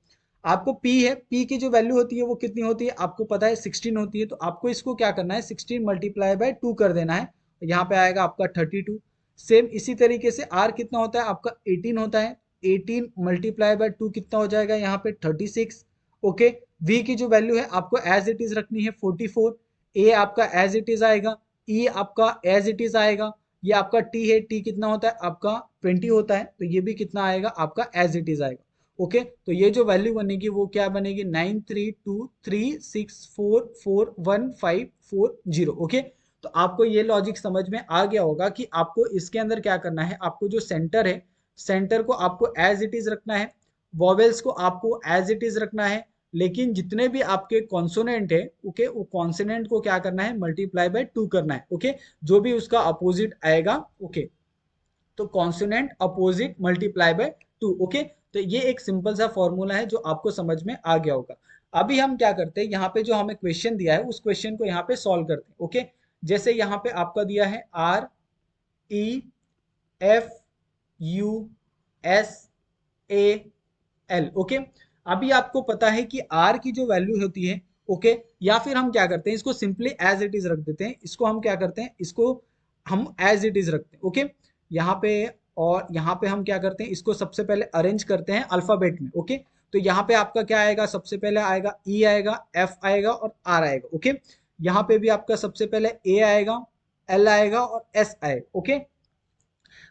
आपको पी है, पी की जो वैल्यू होती है वो कितनी होती है, आपको पता है 16 होती है, तो आपको इसको क्या करना है, 16 मल्टीप्लाई बाय 2 कर देना है, यहाँ पे आएगा आपका 32। सेम इसी तरीके से आर कितना होता है आपका 18 होता है, 18 मल्टीप्लाई बाय 2 कितना हो जाएगा, यहाँ पे 36। ओके, वी की जो वैल्यू है आपको एज इट इज रखनी है 44। ए आपका एज इट इज आएगा, ई आपका एज इट इज आएगा, ये आपका टी है, टी कितना होता है आपका 20 होता है, तो ये भी कितना आएगा आपका एज इट इज आएगा। ओके, तो ये जो वैल्यू बनेगी वो क्या बनेगी, 932364415540। ओके, तो आपको ये लॉजिक समझ में आ गया होगा कि आपको इसके अंदर क्या करना है, आपको जो सेंटर है, सेंटर को आपको एज इट इज रखना है, वॉवेल्स को आपको एज इट इज रखना है, लेकिन जितने भी आपके कॉन्सोनेंट है, ओके, वो कॉन्सोनेंट को क्या करना है, मल्टीप्लाई बाय 2 करना है। ओके, जो भी उसका अपोजिट आएगा। ओके, तो consonant opposite multiply by 2। Okay, तो ये एक सिंपल सा फॉर्मूला है जो आपको समझ में आ गया होगा। अभी हम क्या करते हैं, यहाँ पे जो हमें क्वेश्चन दिया है उस क्वेश्चन को यहाँ पे सॉल्व करते हैं। ओके, जैसे यहाँ पे आपका दिया है REFUSAL। ओके, अभी आपको पता है कि R की जो वैल्यू होती है, ओके, या फिर हम क्या करते हैं, इसको सिंपली एज इट इज रख देते हैं, इसको हम क्या करते हैं, इसको हम एज इट इज रखते हैं। ओके, यहाँ पे और यहाँ पे हम क्या करते हैं, इसको सबसे पहले अरेंज करते हैं अल्फाबेट में। ओके, तो यहाँ पे आपका क्या आएगा, सबसे पहले आएगा ई आएगा, एफ आएगा और आर आएगा। ओके, यहाँ पे भी आपका सबसे पहले ए आएगा, एल आएगा और एस आएगा। ओके,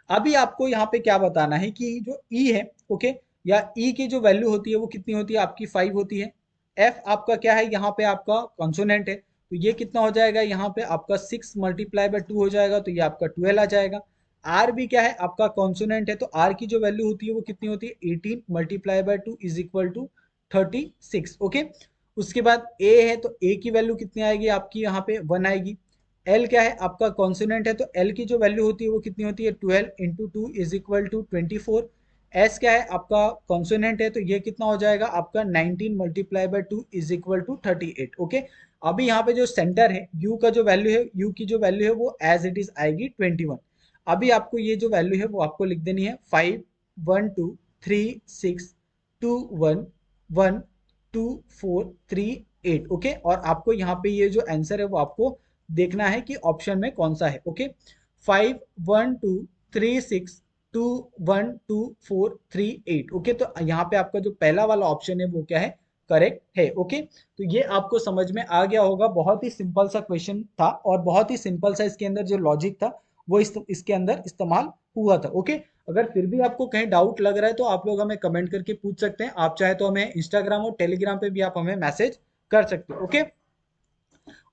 अभी आपको यहाँ पे क्या बताना है कि जो ई है, ओके, या ई की जो वैल्यू होती है वो कितनी होती है आपकी 5 होती है। एफ आपका क्या है, यहाँ पे आपका कॉन्सोनेंट है, तो ये कितना हो जाएगा, यहाँ पे आपका 6 मल्टीप्लाई बाय 2 हो जाएगा, तो ये आपका 12 आ जाएगा। आर भी क्या है, आपका कॉन्सोनेंट है, तो आर की जो वैल्यू होती है वो कितनी होती है, 18 multiply by 2 is equal to 36। Okay, उसके बाद ए है, तो ए की वैल्यू कितनी आएगी आपकी, यहाँ पे 1 आएगी। एल क्या है, आपका कॉन्सोनेंट है, तो एल की जो वैल्यू होती है वो कितनी होती है, 12 into 2 is equal to 24। S क्या है, आपका कॉन्सोनेंट है, तो ये कितना हो जाएगा आपका 19 multiply by 2 is equal to 38। Okay, अभी यहाँ पे जो सेंटर है यू का जो वैल्यू है, यू की जो वैल्यू है वो एज इट इज आएगी 21। अभी आपको ये जो वैल्यू है वो आपको लिख देनी है 5 1 2 3 6 2 1 1 2 4 3 8। ओके, और आपको यहाँ पे ये जो आंसर है वो आपको देखना है कि ऑप्शन में कौन सा है। ओके, 5 1 2 3 6 2 1 2 4 3 8। ओके, तो यहाँ पे आपका जो पहला वाला ऑप्शन है वो क्या है, करेक्ट है। ओके, तो ये आपको समझ में आ गया होगा, बहुत ही सिंपल सा क्वेश्चन था और बहुत ही सिंपल सा इसके अंदर जो लॉजिक था वो इसके अंदर इस्तेमाल हुआ था। ओके, अगर फिर भी आपको कहीं डाउट लग रहा है तो आप लोग हमें कमेंट करके पूछ सकते हैं, आप चाहे तो हमें इंस्टाग्राम और टेलीग्राम पे भी आप हमें मैसेज कर सकते हो। ओके,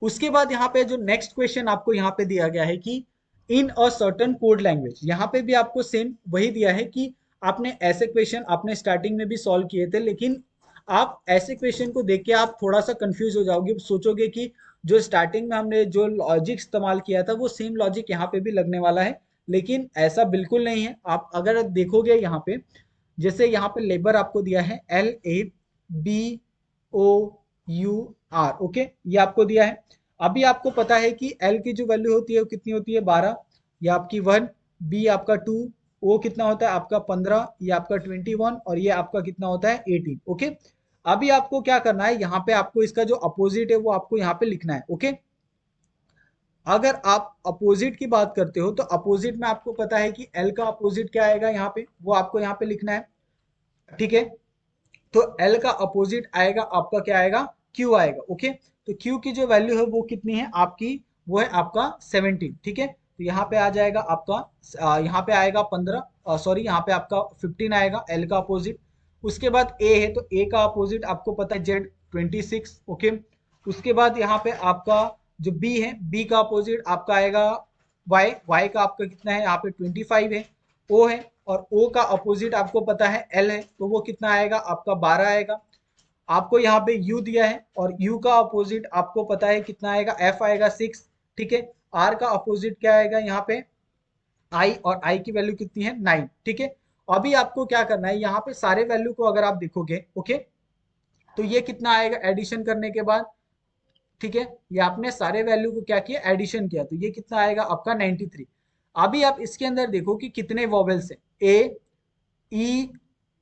उसके बाद यहाँ पे जो नेक्स्ट क्वेश्चन आपको यहाँ पे दिया गया है कि in a certain code language, यहाँ पे भी आपको सेम वही दिया है कि आपने ऐसे क्वेश्चन आपने स्टार्टिंग में भी सॉल्व किए थे, लेकिन आप ऐसे क्वेश्चन को देख के आप थोड़ा सा कंफ्यूज हो जाओगे, सोचोगे कि जो स्टार्टिंग में हमने जो लॉजिक इस्तेमाल किया था वो सेम लॉजिक यहाँ पे भी लगने वाला है, लेकिन ऐसा बिल्कुल नहीं है। आप अगर देखोगे यहाँ पे, जैसे यहाँ पे लेबर आपको दिया है LABOUR। ओके, ये आपको दिया है। अभी आपको पता है कि एल की जो वैल्यू होती है वो कितनी होती है, 12, ये आपकी 1, बी आपका 2, ओ कितना होता है आपका 15, ये आपका 21 और ये आपका कितना होता है 18। ओके, अभी आपको क्या करना है, यहाँ पे आपको इसका जो अपोजिट है वो आपको यहाँ पे लिखना है। ओके, अगर आप अपोजिट की बात करते हो तो अपोजिट में आपको पता है कि एल का अपोजिट क्या आएगा, यहाँ पे वो आपको यहाँ पे लिखना है। ठीक है, तो L का अपोजिट आएगा आपका क्या आएगा, Q आएगा। ओके, तो Q की जो वैल्यू है वो कितनी है आपकी, वो है आपका 17। ठीक है, तो यहाँ पे आ जाएगा आपका यहाँ पे आएगा 15, सॉरी यहाँ पे आपका 15 आएगा L का अपोजिट। उसके बाद A है, तो A का अपोजिट आपको पता है Z 26। ओके, उसके बाद यहाँ पे आपका जो B है, B का अपोजिट आपका आएगा Y, Y का आपका कितना है यहाँ पे 25 है। O है, और O का अपोजिट आपको पता है L है, तो वो कितना आएगा आपका 12 आएगा। आपको यहाँ पे U दिया है और U का अपोजिट आपको पता है कितना आएगा, F आएगा 6। ठीक है, R का अपोजिट क्या आएगा यहाँ पे I, और I की वैल्यू कितनी है 9। ठीक है, अभी आपको क्या करना है, यहाँ पे सारे वैल्यू को अगर आप देखोगे, ओके, तो ये कितना आएगा एडिशन करने के बाद। ठीक है, ये आपने सारे वैल्यू को क्या किया, एडिशन किया, तो ये कितना आएगा आपका 93। अभी आप इसके अंदर देखो कि कितने वॉवेल्स हैं, ए ई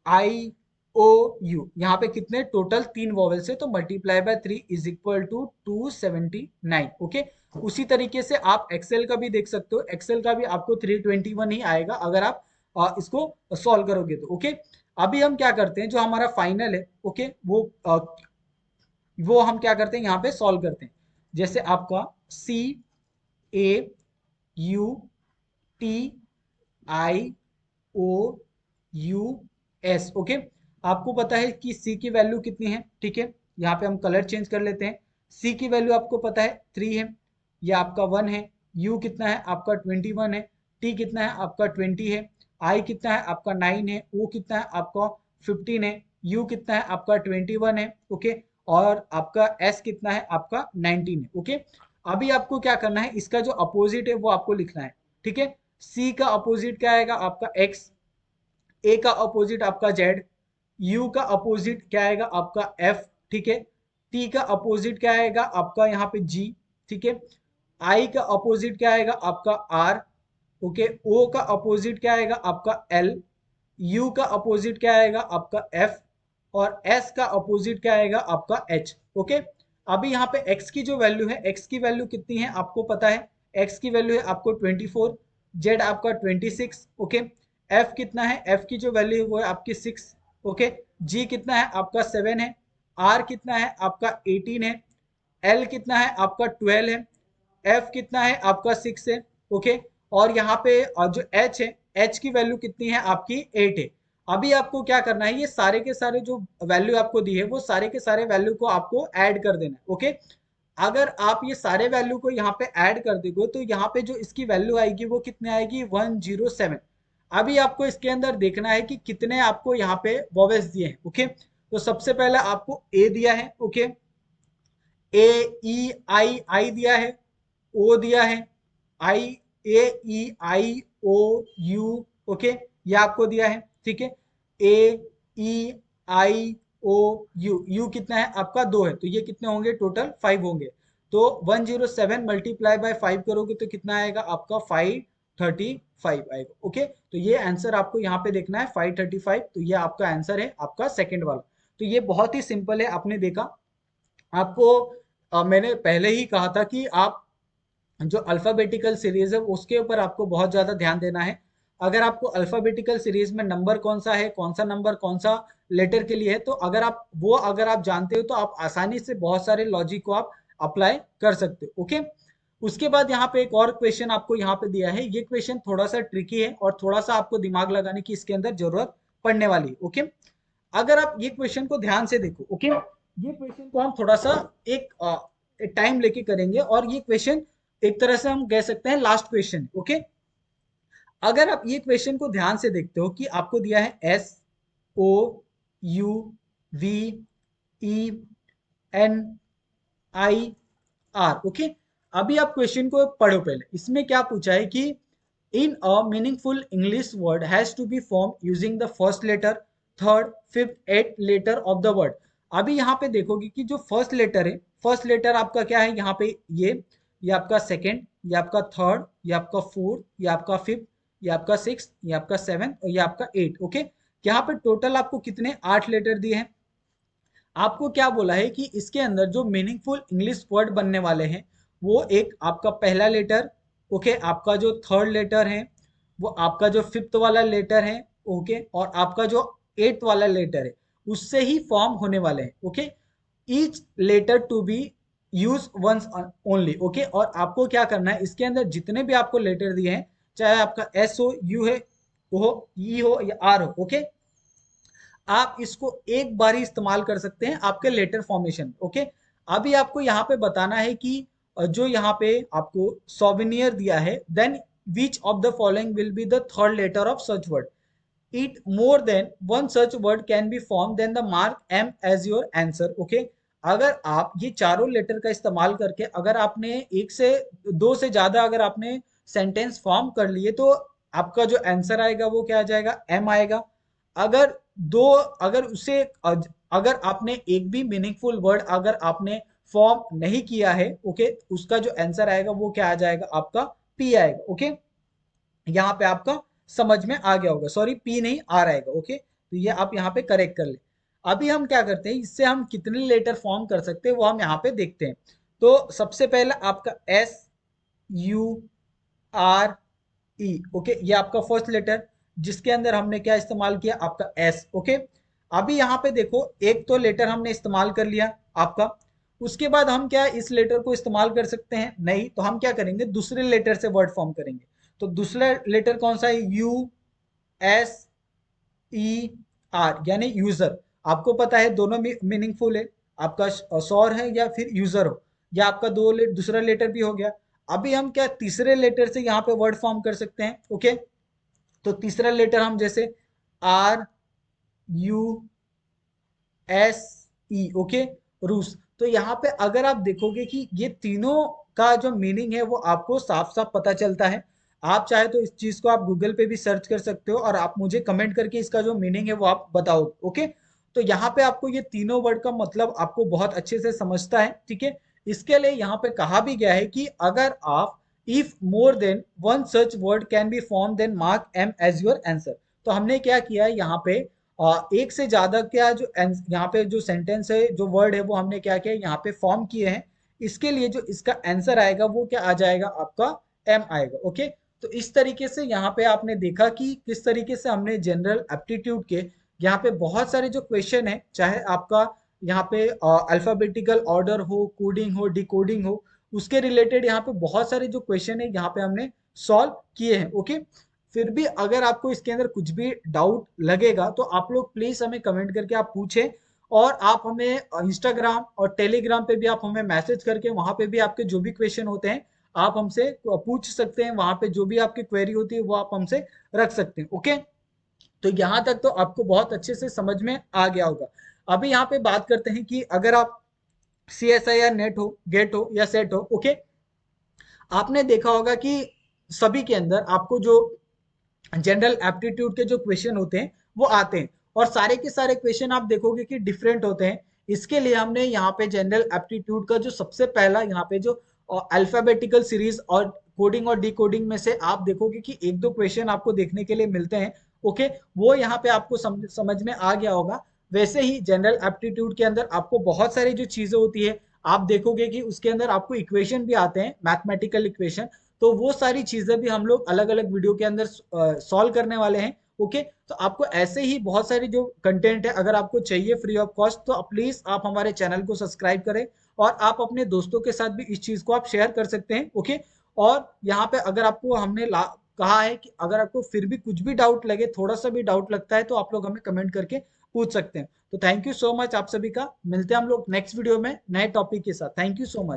आई ओ यू, यहाँ पे कितने टोटल 3 वॉवेल्स है, तो multiply by 3 is equal to 279। Okay, उसी तरीके से आप एक्सेल का भी देख सकते हो, एक्सेल का भी आपको 321 ही आएगा अगर आप इसको सॉल्व करोगे तो। ओके, अभी हम क्या करते हैं, जो हमारा फाइनल है, ओके, वो हम क्या करते हैं यहाँ पे सॉल्व करते हैं। जैसे आपका CAUTIOUS। ओके, आपको पता है कि C की वैल्यू कितनी है। ठीक है, यहाँ पे हम कलर चेंज कर लेते हैं। C की वैल्यू आपको पता है 3 है, ये आपका 1 है। U कितना है आपका 21 है। T कितना है आपका 20 है। I कितना है आपका 9 है। O कितना है आपका 15 है। U कितना है आपका 21 है। ओके, और आपका S कितना है आपका 19 है। ओके, अभी आपको क्या करना है, इसका जो अपोजिट है वो आपको लिखना है। ठीक है, C का अपोजिट क्या आएगा आपका X, A का अपोजिट आपका Z, U का अपोजिट क्या आएगा आपका F। ठीक है, T का अपोजिट क्या आएगा आपका यहाँ पे G। ठीक है, I का अपोजिट क्या आएगा आपका R। ओके, O का अपोजिट क्या आएगा आपका L, U का अपोजिट क्या आएगा आपका F, और S का अपोजिट क्या आएगा आपका H। ओके, अभी यहाँ पे X की जो वैल्यू है, X की वैल्यू कितनी है आपको पता है, X की वैल्यू है आपको 24, Z आपका 26। ओके, एफ कितना है, एफ की जो वैल्यू है वो है आपकी 6, ओके। जी कितना है आपका 7 है, आर कितना है आपका 18 है, एल कितना है आपका 12 है, एफ कितना है आपका 6 है, ओके। और यहाँ पे जो एच है, एच की वैल्यू कितनी है आपकी 8 है। अभी आपको क्या करना है, ये सारे के सारे जो वैल्यू आपको दी है वो सारे के सारे वैल्यू को आपको ऐड कर देना है, ओके। अगर आप ये सारे वैल्यू को यहाँ पे ऐड कर दोगे तो यहाँ पे जो इसकी वैल्यू आएगी वो कितने आएगी, 107। अभी आपको इसके अंदर देखना है कि कितने आपको यहाँ पे वॉवेल्स दिए हैं, ओके। तो सबसे पहले आपको ए दिया है, ओके, ए ई आई, आई दिया है, ओ दिया है, आई, ए E I O you, okay, ये आपको दिया है, ठीक है। ए E I O you, you कितना है आपका 2 है, तो ये कितने होंगे टोटल 5 होंगे। तो 107 मल्टीप्लाई बाय 5 करोगे तो कितना आएगा आपका 535 आएगा, ओके। तो ये आंसर आपको यहाँ पे देखना है 535, तो ये आपका आंसर है आपका सेकंड वाला। तो ये बहुत ही सिंपल है, आपने देखा। आपको मैंने पहले ही कहा था कि आप जो अल्फाबेटिकल सीरीज है उसके ऊपर आपको बहुत ज्यादा ध्यान देना है। अगर आपको अल्फाबेटिकल सीरीज में नंबर कौन सा है, कौन सा नंबर कौन सा लेटर के लिए है, तो अगर आप जानते हो तो आप आसानी से बहुत सारे लॉजिक को आप अप्लाई कर सकते हो, ओके। उसके बाद यहाँ पे एक और क्वेश्चन आपको यहाँ पे दिया है, ये क्वेश्चन थोड़ा सा ट्रिकी है और थोड़ा सा आपको दिमाग लगाने की इसके अंदर जरूरत पड़ने वाली है, ओके। अगर आप ये क्वेश्चन को ध्यान से देखो, ओके, ये क्वेश्चन को हम थोड़ा सा एक टाइम लेके करेंगे और ये क्वेश्चन एक तरह से हम कह सकते हैं लास्ट क्वेश्चन, ओके। अगर आप ये क्वेश्चन को ध्यान से देखते हो कि आपको दिया है S O U V E N I R, okay. अभी आप क्वेश्चन को पढ़ो पहले, इसमें क्या पूछा है कि in a meaningful English word has to be form using the first letter, third, fifth, eight letter of the word. अभी यहाँ पे देखोगे कि जो फर्स्ट लेटर है, फर्स्ट लेटर आपका क्या है यहाँ पे, ये आपका सेकेंड, ये आपका थर्ड, ये आपका फोर्थ, ये आपका फिफ्थ, ये आपका सिक्स, ये आपका सेवन और ये आपका एट, ओके। यहाँ पे टोटल आपको कितने 8 लेटर दिए हैं। आपको क्या बोला है कि इसके अंदर जो मीनिंगफुल इंग्लिश वर्ड बनने वाले हैं वो एक आपका पहला लेटर, ओके, आपका जो थर्ड लेटर है, वो आपका जो फिफ्थ वाला लेटर है, ओके, और आपका जो एट्थ वाला लेटर है, उससे ही फॉर्म होने वाले हैं, okay. Each letter to be use once only, okay. और आपको क्या करना है, इसके अंदर जितने भी आपको लेटर दिए हैं, चाहे आपका एस हो, यू है, ओ हो, ई हो या आर हो, ओके, आप इसको एक बार ही इस्तेमाल कर सकते हैं आपके लेटर फॉर्मेशन, ओके। अभी आपको यहाँ पे बताना है कि जो यहाँ पे आपको सोविनियर दिया है, then which of the following will be the third letter of such word, it more than one such word can be form then the mark M as your answer, okay. अगर आप ये चारों letter का इस्तेमाल करके अगर आपने एक से दो से ज्यादा अगर आपने सेंटेंस फॉर्म कर लिए तो आपका जो आंसर आएगा वो क्या आ जाएगा, एम आएगा। अगर दो अगर उसे अगर आपने एक भी मीनिंगफुल वर्ड अगर आपने फॉर्म नहीं किया है, ओके, उसका जो आंसर आएगा वो क्या आ जाएगा आपका, पी आएगा, ओके। यहाँ पे आपका समझ में आ गया होगा, सॉरी पी नहीं आर आएगा, ओके। तो ये आप यहाँ पे करेक्ट कर ले। अभी हम क्या करते हैं, इससे हम कितने लेटर फॉर्म कर सकते हैं वो हम यहाँ पे देखते हैं। तो सबसे पहले आपका S U R E, okay, ये आपका फर्स्ट लेटर जिसके अंदर हमने क्या इस्तेमाल किया, आपका एस, ओके। अभी यहाँ पे देखो एक तो लेटर हमने इस्तेमाल कर लिया आपका, उसके बाद हम क्या इस लेटर को इस्तेमाल कर सकते हैं, नहीं, तो हम क्या करेंगे दूसरे लेटर से वर्ड फॉर्म करेंगे। तो दूसरा लेटर कौन सा है, यू एस ई आर, यानी यूजर। आपको पता है दोनों मीनिंगफुल है, आपका सौर है या फिर यूजर हो, या आपका दूसरा लेटर भी हो गया। अभी हम क्या तीसरे लेटर से यहाँ पे वर्ड फॉर्म कर सकते हैं, ओके। तो तीसरा लेटर हम जैसे R U S E, okay, ruse. तो यहाँ पे अगर आप देखोगे कि ये तीनों का जो मीनिंग है वो आपको साफ साफ पता चलता है। आप चाहे तो इस चीज को आप गूगल पे भी सर्च कर सकते हो और आप मुझे कमेंट करके इसका जो मीनिंग है वो आप बताओ, ओके। तो यहाँ पे आपको ये तीनों वर्ड का मतलब आपको बहुत अच्छे से समझता है, ठीक है। इसके लिए यहाँ पे कहा भी गया है कि अगर आप if more than one such word can be form then mark M as your answer. तो हमने क्या किया है यहाँ पे एक से ज्यादा क्या जो यहाँ पे जो सेंटेंस है जो वर्ड है वो हमने क्या किया यहाँ पे फॉर्म किए हैं। इसके लिए जो इसका आंसर आएगा वो क्या आ जाएगा आपका एम आएगा, ओके। तो इस तरीके से यहाँ पे आपने देखा कि किस तरीके से हमने जनरल एप्टीट्यूड के यहाँ पे बहुत सारे जो क्वेश्चन है, चाहे आपका यहाँ पे अल्फाबेटिकल ऑर्डर हो, कोडिंग हो, डिकोडिंग हो, उसके रिलेटेड यहाँ पे बहुत सारे जो क्वेश्चन है यहाँ पे हमने सॉल्व किए हैं। ओके, फिर भी अगर आपको इसके अंदर कुछ भी डाउट लगेगा तो आप लोग प्लीज हमें कमेंट करके आप पूछें, और आप हमें इंस्टाग्राम और टेलीग्राम पे भी आप हमें मैसेज करके वहां पे भी आपके जो भी क्वेश्चन होते हैं आप हमसे पूछ सकते हैं। वहां पे जो भी आपकी क्वेरी होती है वो आप हमसे रख सकते हैं। ओके, तो यहाँ तक तो आपको बहुत अच्छे से समझ में आ गया होगा। अभी यहाँ पे बात करते हैं कि अगर आप सी एस आई या नेट हो, गेट हो या सेट हो, ओके, आपने देखा होगा कि सभी के अंदर आपको जो जनरल एप्टीट्यूड के जो क्वेश्चन होते हैं वो आते हैं, और सारे के सारे क्वेश्चन आप देखोगे कि डिफरेंट होते हैं। इसके लिए हमने यहाँ पे जनरल एप्टीट्यूड का जो सबसे पहला यहाँ पे जो अल्फाबेटिकल सीरीज और कोडिंग और डिकोडिंग में से आप देखोगे कि एक दो क्वेश्चन आपको देखने के लिए मिलते हैं। ओके, वो यहाँ पे आपको समझ में आ गया होगा। वैसे ही जनरल एप्टीट्यूड के अंदर आपको बहुत सारी जो चीजें होती है आप देखोगे कि उसके अंदर आपको इक्वेशन भी आते हैं, मैथमेटिकल इक्वेशन। तो वो सारी चीजें भी हम लोग अलग अलग वीडियो के अंदर सॉल्व करने वाले हैं। ओके, तो आपको ऐसे ही बहुत सारी जो कंटेंट है अगर आपको चाहिए फ्री ऑफ कॉस्ट, तो प्लीज आप हमारे चैनल को सब्सक्राइब करें, और आप अपने दोस्तों के साथ भी इस चीज को आप शेयर कर सकते हैं। ओके, और यहाँ पे अगर आपको हमने कहा है कि अगर आपको फिर भी कुछ भी डाउट लगे, थोड़ा सा भी डाउट लगता है, तो आप लोग हमें कमेंट करके पूछ सकते हैं। तो थैंक यू सो मच आप सभी का। मिलते हैं हम लोग नेक्स्ट वीडियो में नए टॉपिक के साथ। Thank you so much.